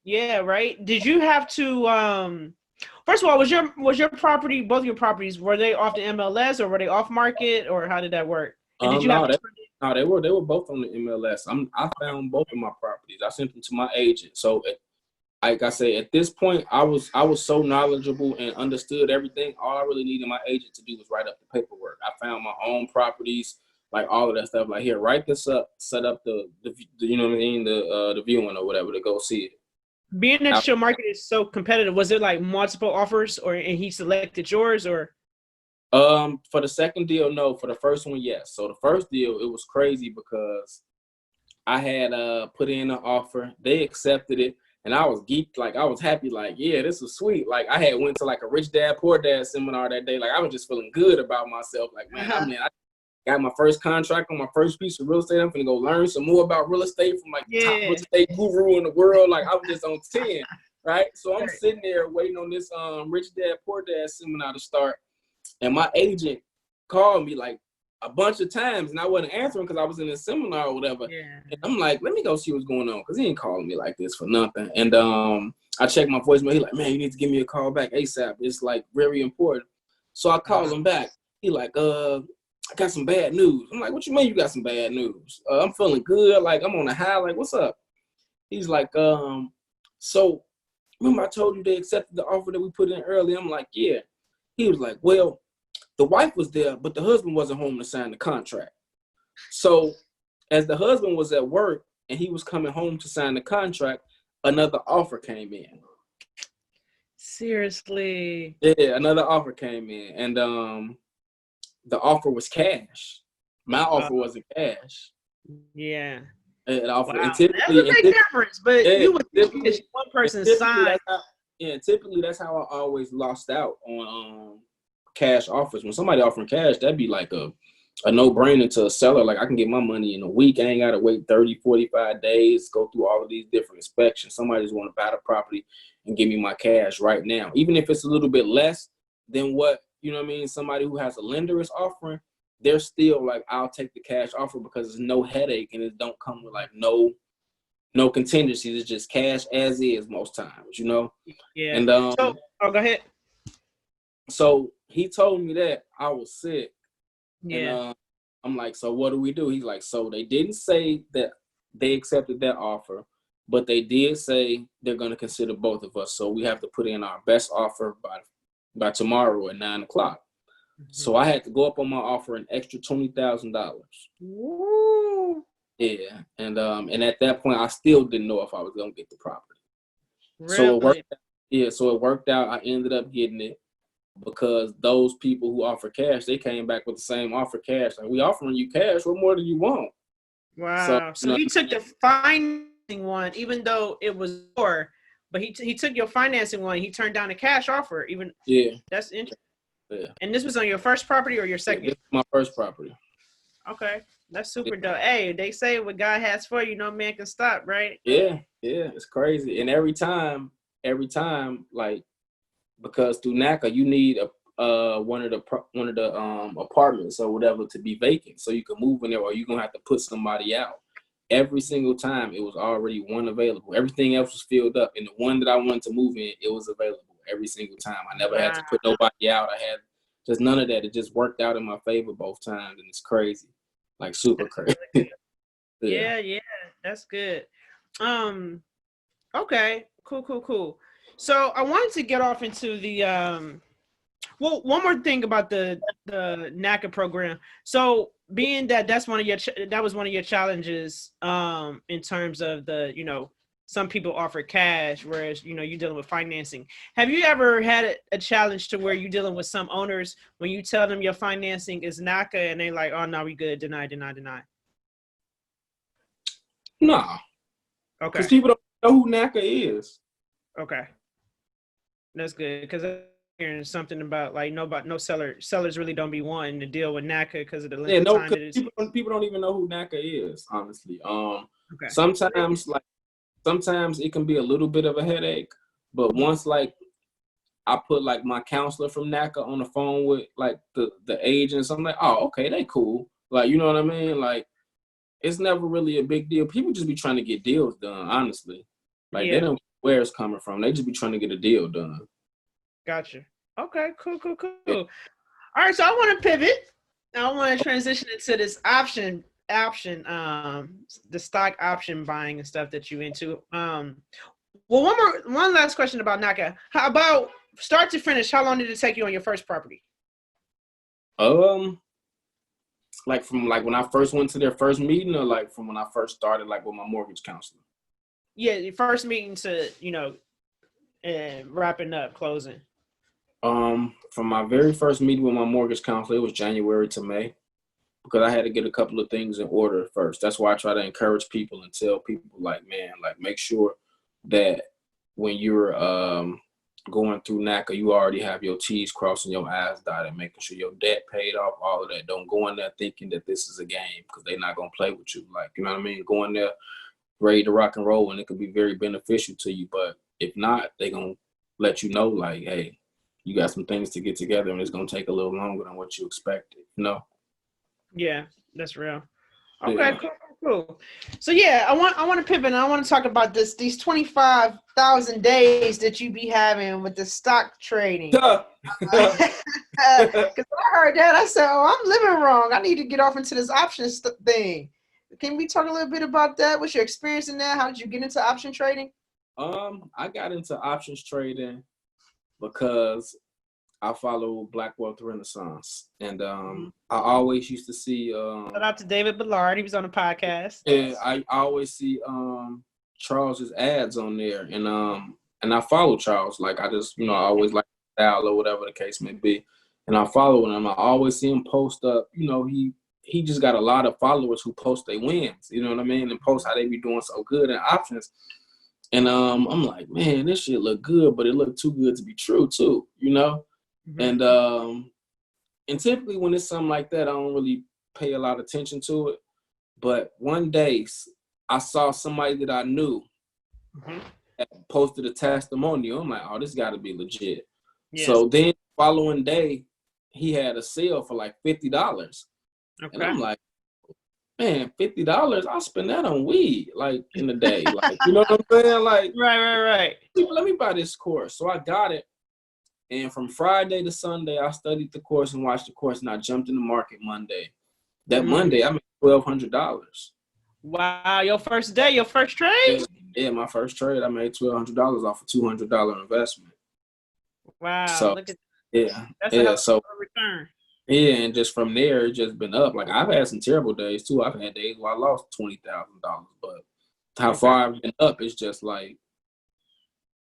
Yeah, right. Did you have to? First of all, was your property, both your properties, were they off the MLS or were they off market, or how did that work? And did you have they were both on the MLS. I found both of my properties. I sent them to my agent. So, like I say, at this point, I was so knowledgeable and understood everything. All I really needed my agent to do was write up the paperwork. I found my own properties, like all of that stuff. Like, here, write this up, set up the you know what I mean, the viewing or whatever to go see it. Being that your market is so competitive, was it like multiple offers, and he selected yours, or? For the second deal, no. For the first one, yes. So the first deal, it was crazy because I had put in an offer. They accepted it, and I was geeked. Like, I was happy. Like, yeah, this was sweet. Like, I had went to like a Rich Dad Poor Dad seminar that day. Like, I was just feeling good about myself. Like, man, I got my first contract on my first piece of real estate. I'm finna go learn some more about real estate from like the top real estate guru in the world. Like, I was just on 10, right? So I'm sitting there waiting on this Rich Dad Poor Dad seminar to start, and my agent called me like a bunch of times, and I wasn't answering because I was in a seminar or whatever. Yeah. And I'm like, let me go see what's going on, because he ain't calling me like this for nothing. And I checked my voicemail. He like, man, you need to give me a call back ASAP. It's like very important. So I called him back. He like, I got some bad news. I'm like, what you mean you got some bad news? I'm feeling good. Like, I'm on a high. Like, what's up? He's like, so remember I told you they accepted the offer that we put in early? I'm like, yeah. He was like, well, the wife was there, but the husband wasn't home to sign the contract. So as the husband was at work and he was coming home to sign the contract, another offer came in. Seriously. Yeah, another offer came in, and the offer was cash. My offer wasn't cash. Yeah. An offer, Wow. and That's a big difference, but you would think it's one person signed. Typically that's how I always lost out on cash offers. When somebody offering cash, that'd be like a no-brainer to a seller. Like, I can get my money in a week. I ain't got to wait 30, 45 days, go through all of these different inspections. Somebody just want to buy the property and give me my cash right now. Even if it's a little bit less than what, you know what I mean, somebody who has a lender is offering, they're still like, I'll take the cash offer because it's no headache and it don't come with like no contingencies. It's just cash as is most times, you know? Yeah. And go ahead. So he told me that. I was sick. Yeah. And I'm like, so what do we do? He's like, so they didn't say that they accepted that offer, but they did say they're going to consider both of us. So we have to put in our best offer by tomorrow at 9:00. Mm-hmm. So I had to go up on my offer an extra $20,000. Woo. Yeah. And at that point, I still didn't know if I was going to get the property. Really? So it worked. Yeah. So it worked out. I ended up getting it, because those people who offer cash, they came back with the same offer cash. Like, we offering you cash. What more do you want? Wow. So he took the financing one, even though it was more, but he took your financing one. He turned down a cash offer. Yeah. That's interesting. Yeah. And this was on your first property or your second? Yeah, this is my first property. Okay. That's super dope. Hey, they say what God has for you, no man can stop, right? Yeah. Yeah. It's crazy. And every time, like, because through Naca, you need one of the apartments or whatever to be vacant, so you can move in there, or you're gonna have to put somebody out. Every single time, it was already one available. Everything else was filled up, and the one that I wanted to move in, it was available every single time. I never had to put nobody out. I had just none of that. It just worked out in my favor both times, and it's crazy, like super crazy. Yeah, that's good. Okay, cool. So I wanted to get off into the well, one more thing about the Naca program. So being that that was one of your challenges in terms of the, you know, some people offer cash, whereas, you know, you're dealing with financing. Have you ever had a challenge to where you're dealing with some owners when you tell them your financing is Naca and they like, oh no, we good, deny? Nah. Okay. Because people don't know who Naca is. Okay. That's good, because I'm hearing something about like no sellers really don't be wanting to deal with Naca because of the length of time it is. People don't even know who Naca is, honestly. Sometimes it can be a little bit of a headache, but once like I put like my counselor from Naca on the phone with like the agents, I'm like, oh, okay, they cool. Like, you know what I mean? Like, it's never really a big deal. People just be trying to get deals done, honestly. Like, they don't know where it's coming from. They just be trying to get a deal done. Gotcha. Okay, cool. Yeah. All right, so I want to pivot. I want to transition into this option, the stock option buying and stuff that you into. Well, one last question about Naca. How about start to finish? How long did it take you on your first property? Like from like when I first went to their first meeting, or like from when I first started like with my mortgage counselor? Yeah, your first meeting to, you know, wrapping up, closing. From my very first meeting with my mortgage counselor, it was January to May, because I had to get a couple of things in order first. That's why I try to encourage people and tell people, like, man, like, make sure that when you're going through Naca, you already have your T's crossed and your I's dotted, making sure your debt paid off, all of that. Don't go in there thinking that this is a game, because they're not going to play with you. Like, you know what I mean? Go in there ready to rock and roll, and it could be very beneficial to you. But if not, they're going to let you know, like, hey, you got some things to get together, and it's going to take a little longer than what you expected, you know? Yeah, that's real. Okay, yeah. Cool. So yeah, I want to pivot, and I want to talk about these 25,000 days that you be having with the stock trading. Because I heard that, I said, oh, I'm living wrong. I need to get off into this options thing. Can we talk a little bit about that? What's your experience in that? How did you get into option trading? I got into options trading because I follow Black Wealth Renaissance, and I always used to see shout out to David Ballard. He was on the podcast. Yeah, I always see Charles's ads on there, and and I follow Charles. Like I just, I always like style or whatever the case may be. And I follow him. I always see him post up, he just got a lot of followers who post their wins, you know what I mean? And post how they be doing so good in options. And I'm like, man, this shit look good, but it looked too good to be true too, Mm-hmm. And typically when it's something like that, I don't really pay a lot of attention to it. But one day I saw somebody that I knew mm-hmm. that posted a testimonial. I'm like, oh, this got to be legit. Yes. So then following day, he had a sale for like $50. Okay. And I'm like, man, $50, I'll spend that on weed, like in the day. Like, you know what I'm saying? Like, right. Let me buy this course. So I got it. And from Friday to Sunday, I studied the course and watched the course, and I jumped in the market Monday. That Monday, I made $1,200. Wow, your first day, your first trade? Yeah, my first trade, I made $1,200 off a $200 investment. Wow, so, look at that's a return. Yeah, and just from there, it's just been up. Like I've had some terrible days too. I've had days where I lost $20,000, but how far I've been up is just like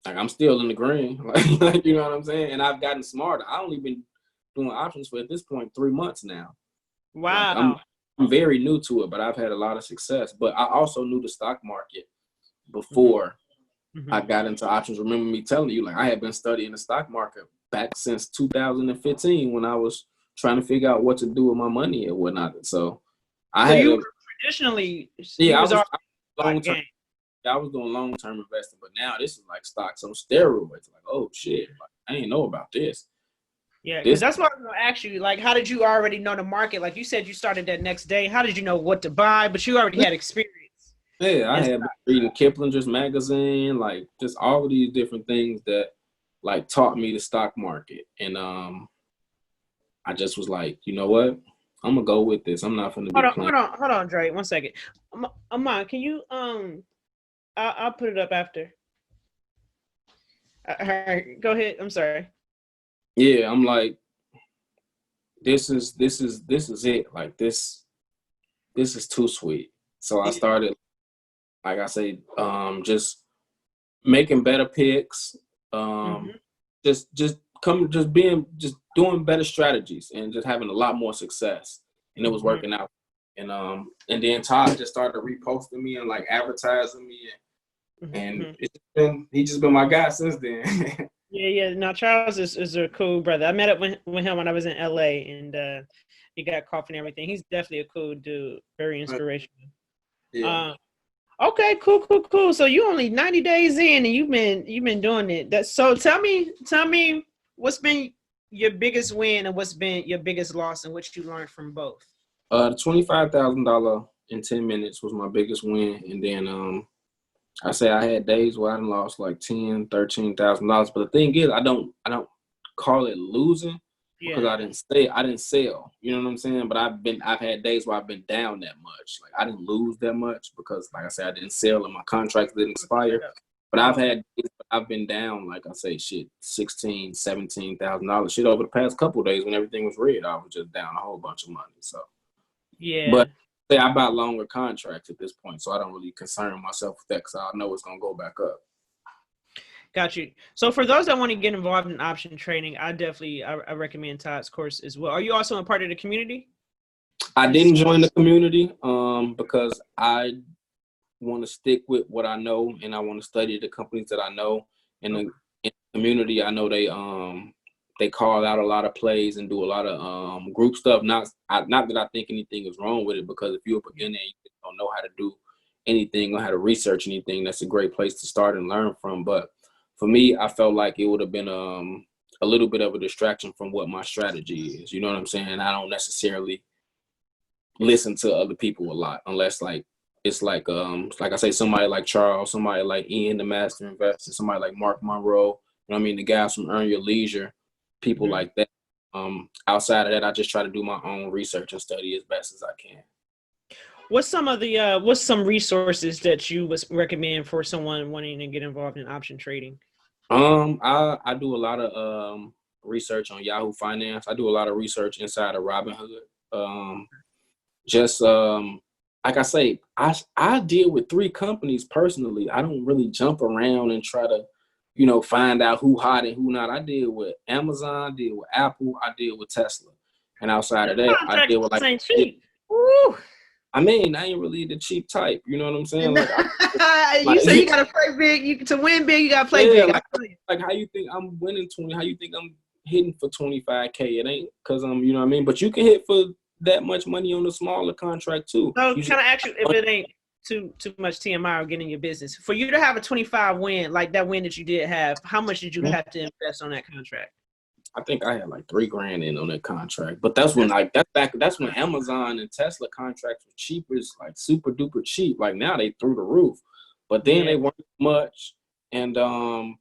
I'm still in the green. Like you know what I'm saying? And I've gotten smarter. I've only been doing options for at this point 3 months now. Wow. Like, I'm very new to it, but I've had a lot of success. But I also knew the stock market before I got into options. Remember me telling you, like I had been studying the stock market back since 2015 when I was trying to figure out what to do with my money and whatnot. So you were traditionally, I was long-term. I was doing long-term investing, but now this is like stocks on steroids. Like, oh shit, like, I didn't know about this. Yeah, because that's what I was going to ask you. Like, how did you already know the market? Like you said, you started that next day. How did you know what to buy? But you already had experience. Yeah, I had been reading Kiplinger's magazine, like just all of these different things that like taught me the stock market. And I just was like, you know what? I'm gonna go with this. I'm not gonna be playing. Hold on, Dre. 1 second. Amon, can you I'll put it up after. All right, go ahead. I'm sorry. Yeah, I'm like, this is it. Like this is too sweet. So I started, like I say, just making better picks, just doing better strategies and just having a lot more success. And it was working out. And then Todd just started reposting me and like advertising me, and he's just been my guy since then. Yeah. Now Charles is a cool brother. I met up with him when I was in LA, and he got coffee and everything. He's definitely a cool dude, very inspirational. Yeah. Okay, cool. So you only 90 days in, and you've been doing it. So tell me what's been your biggest win and what's been your biggest loss and what you learned from both. The $25,000 in 10 minutes was my biggest win, and then I say I had days where I lost like $10,000, $13,000. But the thing is, I don't call it losing because I didn't sell. You know what I'm saying? But I've had days where I've been down that much. Like I didn't lose that much because, like I said, I didn't sell and my contracts didn't expire. But I've had days where I've been down, like I say, shit, $16,000, $17,000. Shit, over the past couple of days when everything was red, I was just down a whole bunch of money. So yeah. But I buy longer contracts at this point, so I don't really concern myself with that because I know it's gonna go back up. Got you. So for those that want to get involved in option trading, I recommend Todd's course as well. Are you also a part of the community? I didn't join the community because I want to stick with what I know and I want to study the companies that I know. In the community, I know they call out a lot of plays and do a lot of group stuff. Not that I think anything is wrong with it, because if you're a beginner and you don't know how to do anything or how to research anything, that's a great place to start and learn from. But for me, I felt like it would have been a little bit of a distraction from what my strategy is. You know what I'm saying? I don't necessarily listen to other people a lot unless it's like I say, somebody like Charles, somebody like Ian, the master investor, somebody like Mark Monroe. You know what I mean? The guys from Earn Your Leisure. People like that. Outside of that, I just try to do my own research and study as best as I can. What's some resources that you would recommend for someone wanting to get involved in option trading? I do a lot of research on Yahoo Finance. I do a lot of research inside of Robinhood. Like I say, I deal with 3 companies personally. I don't really jump around and try to, find out who hot and who not. I deal with Amazon, deal with Apple, I deal with Tesla. And outside of that, I deal with like ain't cheap. Woo. I mean, I ain't really the cheap type. You know what I'm saying? Like, you say you gotta play big. To win big, you gotta play big. Like how you think I'm winning 20? How you think I'm hitting for 25K? It ain't because I'm, you know what I mean. But you can hit for that much money on a smaller contract too. So can I ask you if it ain't too much TMI or getting your business for you to have a 25 win like that win that you did have? How much did you have to invest on that contract? I think I had like $3,000 in on that contract, but that's when that's when Amazon and Tesla contracts were cheaper, like super duper cheap. Like now they through the roof, but then they weren't much. And I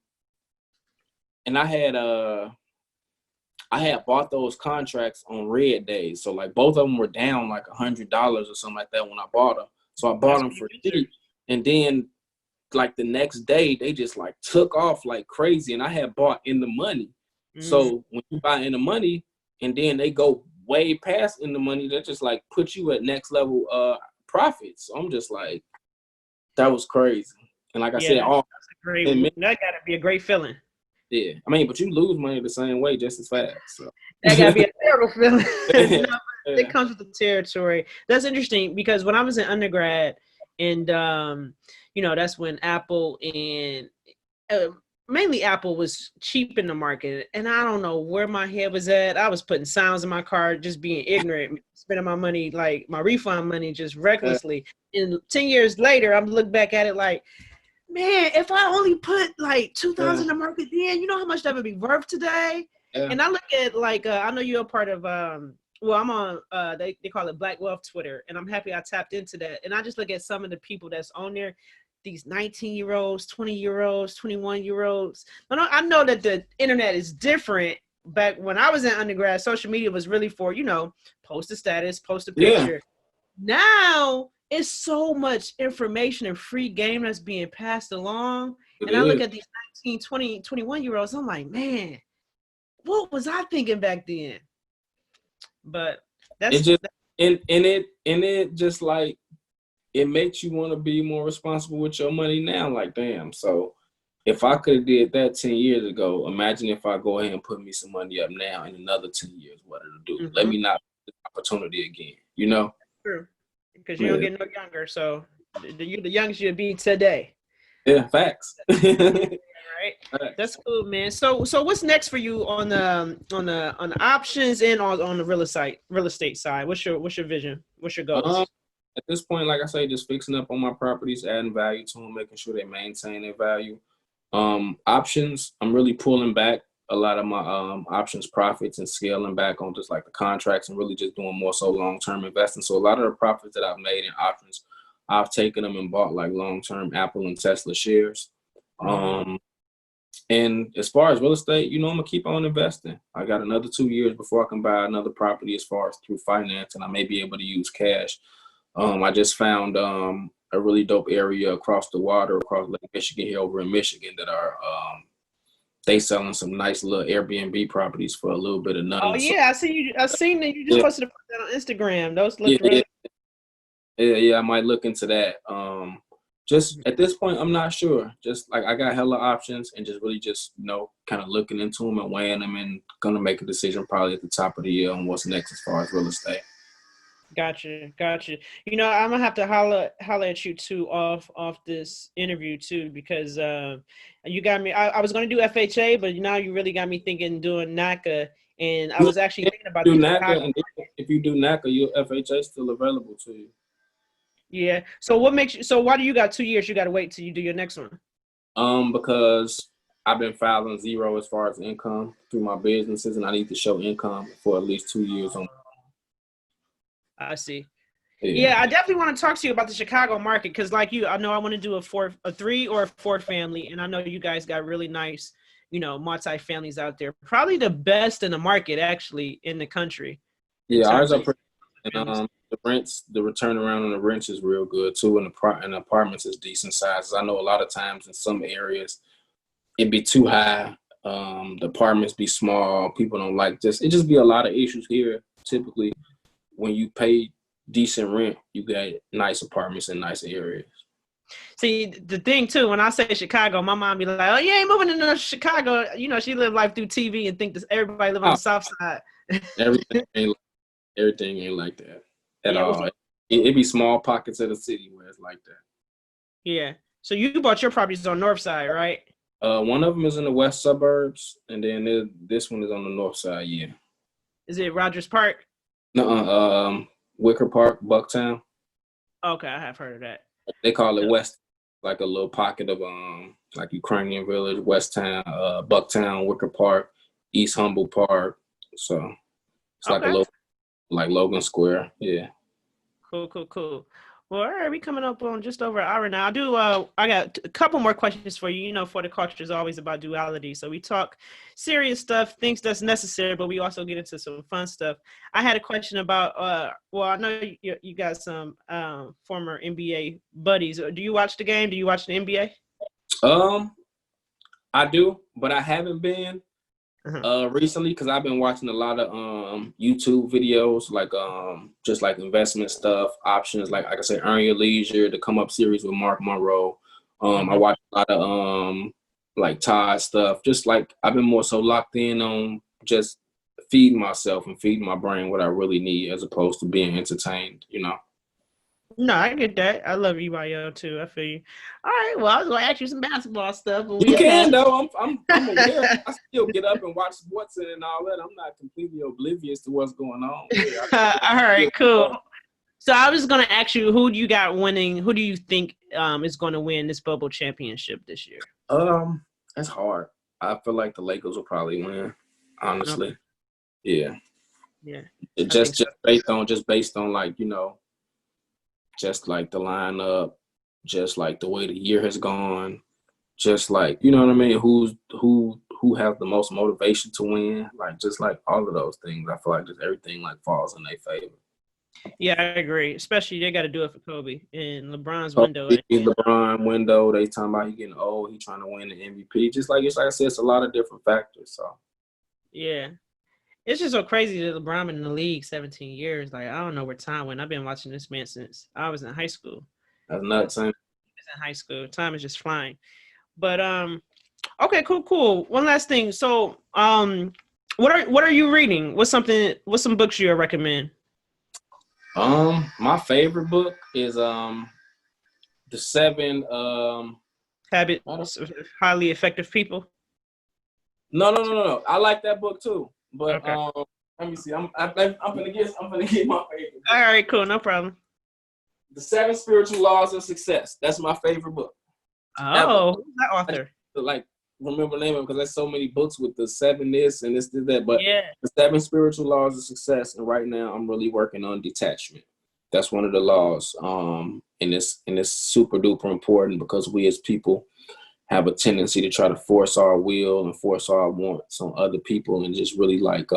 had bought those contracts on red days, so like both of them were down like $100 or something like that when I bought them. So I bought them for cheap, and then like the next day they just like took off like crazy, and I had bought in the money. So when you buy in the money and then they go way past in the money, that just like put you at next level profits. So I'm just like, that was crazy. And like I said, that gotta be a great feeling. Yeah, I mean, but you lose money the same way just as fast. So. That gotta be a terrible feeling. It comes with the territory. That's interesting because when I was in undergrad, and that's when Apple and mainly Apple was cheap in the market, and I don't know where my head was at. I was putting sounds in my car, just being ignorant, spending my money, like my refund money, just recklessly. And 10 years later, I'm looking back at it like, man, if I only put like 2,000 in the market then, you know how much that would be worth today? Yeah. And I look at like, I know you're a part of, I'm on, they call it Black Wealth Twitter, and I'm happy I tapped into that. And I just look at some of the people that's on there, these 19-year-olds, 20-year-olds, 21-year-olds. I know that the internet is different. Back when I was in undergrad, social media was really for, post a status, post a picture. Yeah. Now it's so much information and free game that's being passed along. I look at these 19, 20, 21-year-olds, I'm like, man, what was I thinking back then? But that's it just like, it makes you want to be more responsible with your money now. Like, damn. So if I could have did that 10 years ago, imagine if I go ahead and put me some money up now in another 10 years, what it'll do. Let me not get the opportunity again, That's true. Because you don't get no younger. So you're the youngest you'll be today. Yeah, facts. Right. Facts. That's cool, man. So what's next for you on the options and on the real estate side? What's your vision? What's your goals? At this point, like I say, just fixing up on my properties, adding value to them, making sure they maintain their value. Options, I'm really pulling back a lot of my options profits and scaling back on just like the contracts and really just doing more so long-term investing. So a lot of the profits that I've made in options, I've taken them and bought like long-term Apple and Tesla shares. And as far as real estate, I'm gonna keep on investing. I got another 2 years before I can buy another property as far as through finance, and I may be able to use cash. I just found a really dope area across the water, across Lake Michigan here over in Michigan that are they selling some nice little Airbnb properties for a little bit of nothing. Oh yeah, I seen that you just posted that on Instagram. Those look really. Yeah, I might look into that. Just at this point, I'm not sure. Just like I got hella options and just really just kind of looking into them and weighing them and gonna make a decision probably at the top of the year on what's next as far as real estate. Gotcha. I'm gonna have to holler at you too off this interview too, because you got me. I was gonna do FHA, but now you really got me thinking doing Naca, and I was actually thinking about doing Naca. And if you do Naca, your FHA is still available to you. Yeah. So what makes you? So why do you got 2 years? You got to wait till you do your next one. Because I've been filing zero as far as income through my businesses, and I need to show income for at least 2 years on. I see. Yeah, I definitely want to talk to you about the Chicago market because, like you, I know I want to do a 3 or a 4 family, and I know you guys got really nice, multi-families out there. Probably the best in the market, actually, in the country. Yeah, ours are pretty. And, the rents, the return around on the rents is real good too, and the apartments is decent sizes. I know a lot of times in some areas it'd be too high. The apartments be small. People don't like it just be a lot of issues here. Typically, when you pay decent rent, you get nice apartments in nice areas. See, the thing too, when I say Chicago, my mom be like, "Oh, you ain't moving into Chicago." You know, she live life through TV and think that everybody live on the South Side. Everything ain't everything ain't like that at Yeah, all. It be small pockets of the city where it's like that. yeah. So you bought your properties on North Side, right? One of them is in the west suburbs, and then this one is on the north side. Yeah. Is it Rogers Park? No, Wicker Park, Bucktown. Okay, I have heard of that. They call it West, like a little pocket of like Ukrainian Village, West Town, Bucktown, Wicker Park, East Humble Park. So it's like a little, like Logan Square. Yeah. Cool. Well, all right, we coming up on just over an hour now. I got a couple more questions for you. You know, for the culture is always about duality. So we talk serious stuff, things that's necessary, but we also get into some fun stuff. I had a question about, well, I know you got some former NBA buddies. Do you watch the game? Do you watch the NBA? I do, but I haven't been recently because I've been watching a lot of YouTube videos, like just like investment stuff, options, like I said, Earn Your Leisure, the Come Up series with Mark Monroe. I watch a lot of like Todd stuff. Just like I've been more so locked in on just feeding myself and feeding my brain what I really need, as opposed to being entertained, you know. No, I get that. I love EYO too. I feel you. All right. Well, I was gonna ask you some basketball stuff. But you can though. I'm aware. I still get up and watch sports and all that. I'm not completely oblivious to what's going on. Yeah, all right, cool. So I was gonna ask you, who do you got winning? Who do you think is going to win this bubble championship this year? That's hard. I feel like the Lakers will probably win. Honestly, yeah. Just based on like, you know, just like the lineup, just like the way the year has gone, just like, you know what I mean, who has the most motivation to win, like just like all of those things. I feel like just everything like falls in their favor. Yeah, I agree. Especially they got to do it for Kobe and LeBron's window. LeBron window. They talking about he getting old. He trying to win the MVP. Just like I said, it's a lot of different factors. So yeah. It's just so crazy that LeBron been in the league 17 years. Like, I don't know where time went. I've been watching this man since I was in high school. That's nuts. In high school. Time is just flying. But okay, cool. One last thing. So what are you reading? What's some books you recommend? My favorite book is The 7 Habits of Highly Effective People. No. I like that book too. But let me see. I'm gonna get my favorite book. All right, cool, no problem. The 7 Spiritual Laws of Success. That's my favorite book. Oh, who's that author? Remember the name of it because there's so many books with the 7 this and this that. But yeah, the 7 Spiritual Laws of Success. And right now I'm really working on detachment. That's one of the laws. And it's super duper important because we as people have a tendency to try to force our will and force our wants on other people and just really like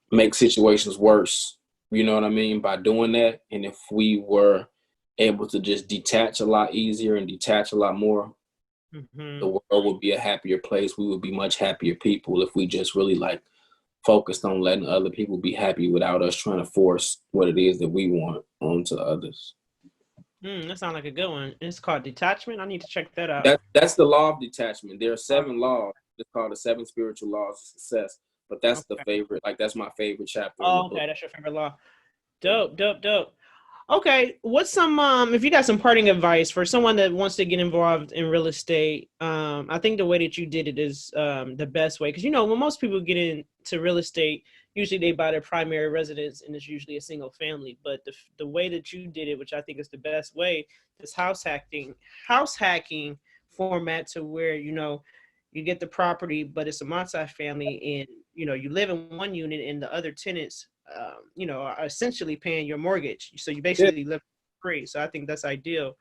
make situations worse. You know what I mean? By doing that. And if we were able to just detach a lot easier and detach a lot more, the world would be a happier place. We would be much happier people if we just really like focused on letting other people be happy without us trying to force what it is that we want onto others. That sounds like a good one. It's called Detachment. I need to check that out. That's the law of detachment. There are 7 laws. It's called the 7 Spiritual Laws of Success. But that's the favorite. Like that's my favorite chapter. Oh, okay, that's your favorite law. Dope. Okay, what's some if you got some parting advice for someone that wants to get involved in real estate? I think the way that you did it is the best way, because you know when most people get into real estate, usually they buy their primary residence and it's usually a single family. But the way that you did it, which I think is the best way, is house hacking format, to where you know you get the property, but it's a multi-family, and you know you live in one unit and the other tenants you know, are essentially paying your mortgage. So you basically live free. So I think that's ideal.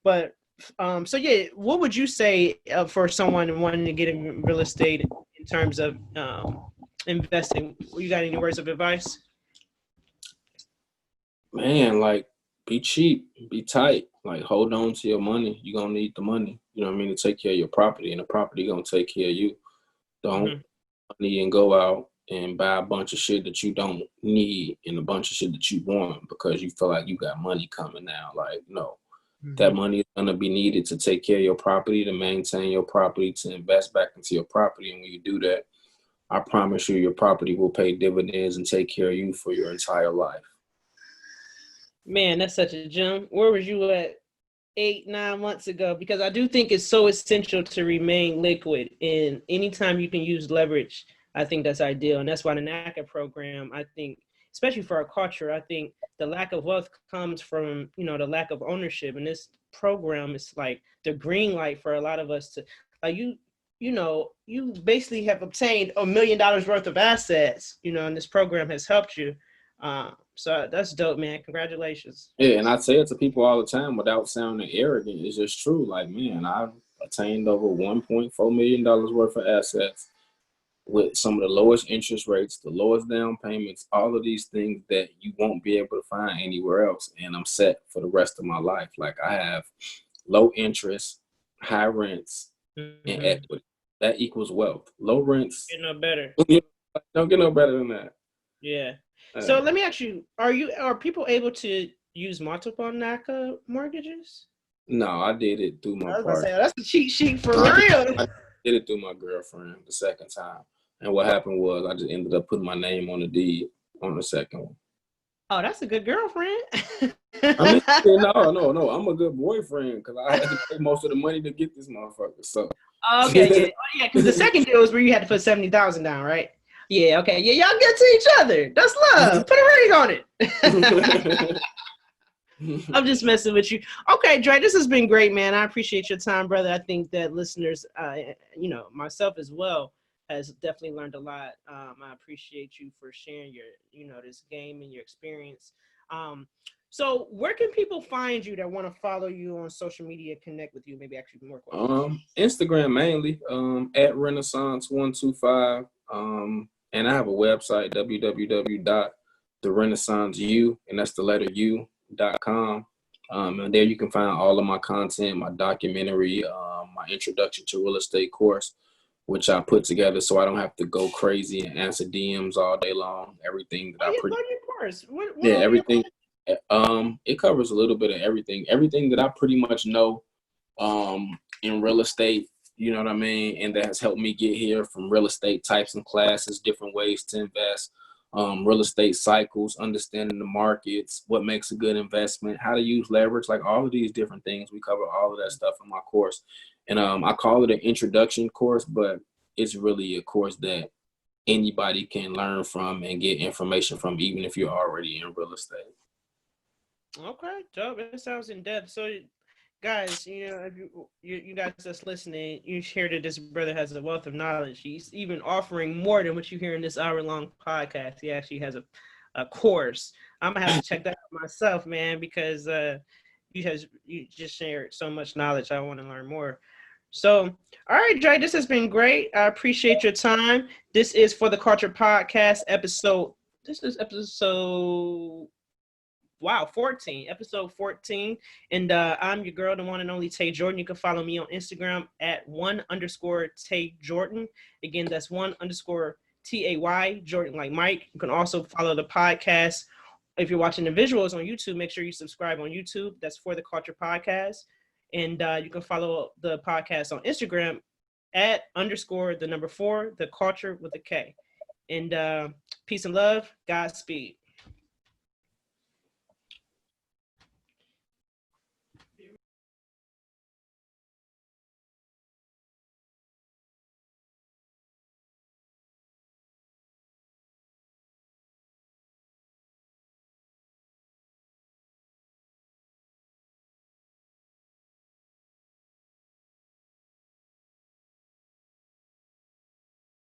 But so yeah, what would you say for someone wanting to get in real estate in terms of investing? You got any words of advice? Man, like be cheap, be tight, like hold on to your money. You're gonna need the money, you know what I mean, to take care of your property, and the property gonna take care of you. Don't money and go out and buy a bunch of shit that you don't need and a bunch of shit that you want because you feel like you got money coming now. Like, no, That money is going to be needed to take care of your property, to maintain your property, to invest back into your property. And when you do that, I promise you, your property will pay dividends and take care of you for your entire life. Man, that's such a gem. Where was you at 8-9 months ago? Because I do think it's so essential to remain liquid. And anytime you can use leverage, I think that's ideal. And that's why the Naca program, I think, especially for our culture, I think the lack of wealth comes from, the lack of ownership. And this program is like the green light for a lot of us to, like, you basically have obtained $1 million worth of assets, and this program has helped you. So that's dope, man. Congratulations. Yeah, and I say it to people all the time without sounding arrogant. It's just true. Like, man, I've attained over $1.4 million worth of assets with some of the lowest interest rates, the lowest down payments, all of these things that you won't be able to find anywhere else. And I'm set for the rest of my life. Like, I have low interest, high rents, and equity. That equals wealth. Low rents. Get no better. Don't get no better than that. Yeah. So let me ask you, are people able to use multiple Naca mortgages? No, I did it through my partner. That's a cheat sheet for real. I did it through my girlfriend the second time. And what happened was I just ended up putting my name on the deed on the second one. Oh, that's a good girlfriend. I mean, no. I'm a good boyfriend because I had to pay most of the money to get this motherfucker. So. Okay, yeah, because the second deal was where you had to put $70,000 down, right? Yeah, okay. Yeah, y'all get to each other. That's love. Put a ring on it. I'm just messing with you. Okay, Dre, this has been great, man. I appreciate your time, brother. I think that listeners, myself as well, has definitely learned a lot. I appreciate you for sharing your, this game and your experience. So where can people find you that want to follow you on social media, connect with you, maybe ask you more questions? Instagram mainly, at Renaissance125. And I have a website, www.therenaissanceu, and that's the letter U.com. And there you can find all of my content, my documentary, my introduction to real estate course, which I put together so I don't have to go crazy and answer DMs all day long. Everything that everything. It covers a little bit of everything that I pretty much know in real estate, you know what I mean, and that has helped me get here, from real estate types and classes, different ways to invest, real estate cycles, understanding the markets, what makes a good investment, how to use leverage, like all of these different things. We cover all of that stuff in my course. And I call it an introduction course, but it's really a course that anybody can learn from and get information from, even if you're already in real estate. Okay, dope. It sounds in depth. So, guys, if you guys that's listening, you hear that this brother has a wealth of knowledge. He's even offering more than what you hear in this hour-long podcast. He actually has a course. I'm gonna have to check that out myself, man, because you just shared so much knowledge. I want to learn more. So, all right, Dre, this has been great. I appreciate your time. This is For the Culture Podcast episode. This is episode 14, episode 14. And I'm your girl, the one and only TayJordan. You can follow me on Instagram at @1_TayJordan. Again, that's _TAY, Jordan like Mike. You can also follow the podcast. If you're watching the visuals on YouTube, make sure you subscribe on YouTube. That's For the Culture Podcast. And you can follow the podcast on Instagram at _4, the Culture with a K. And peace and love. Godspeed.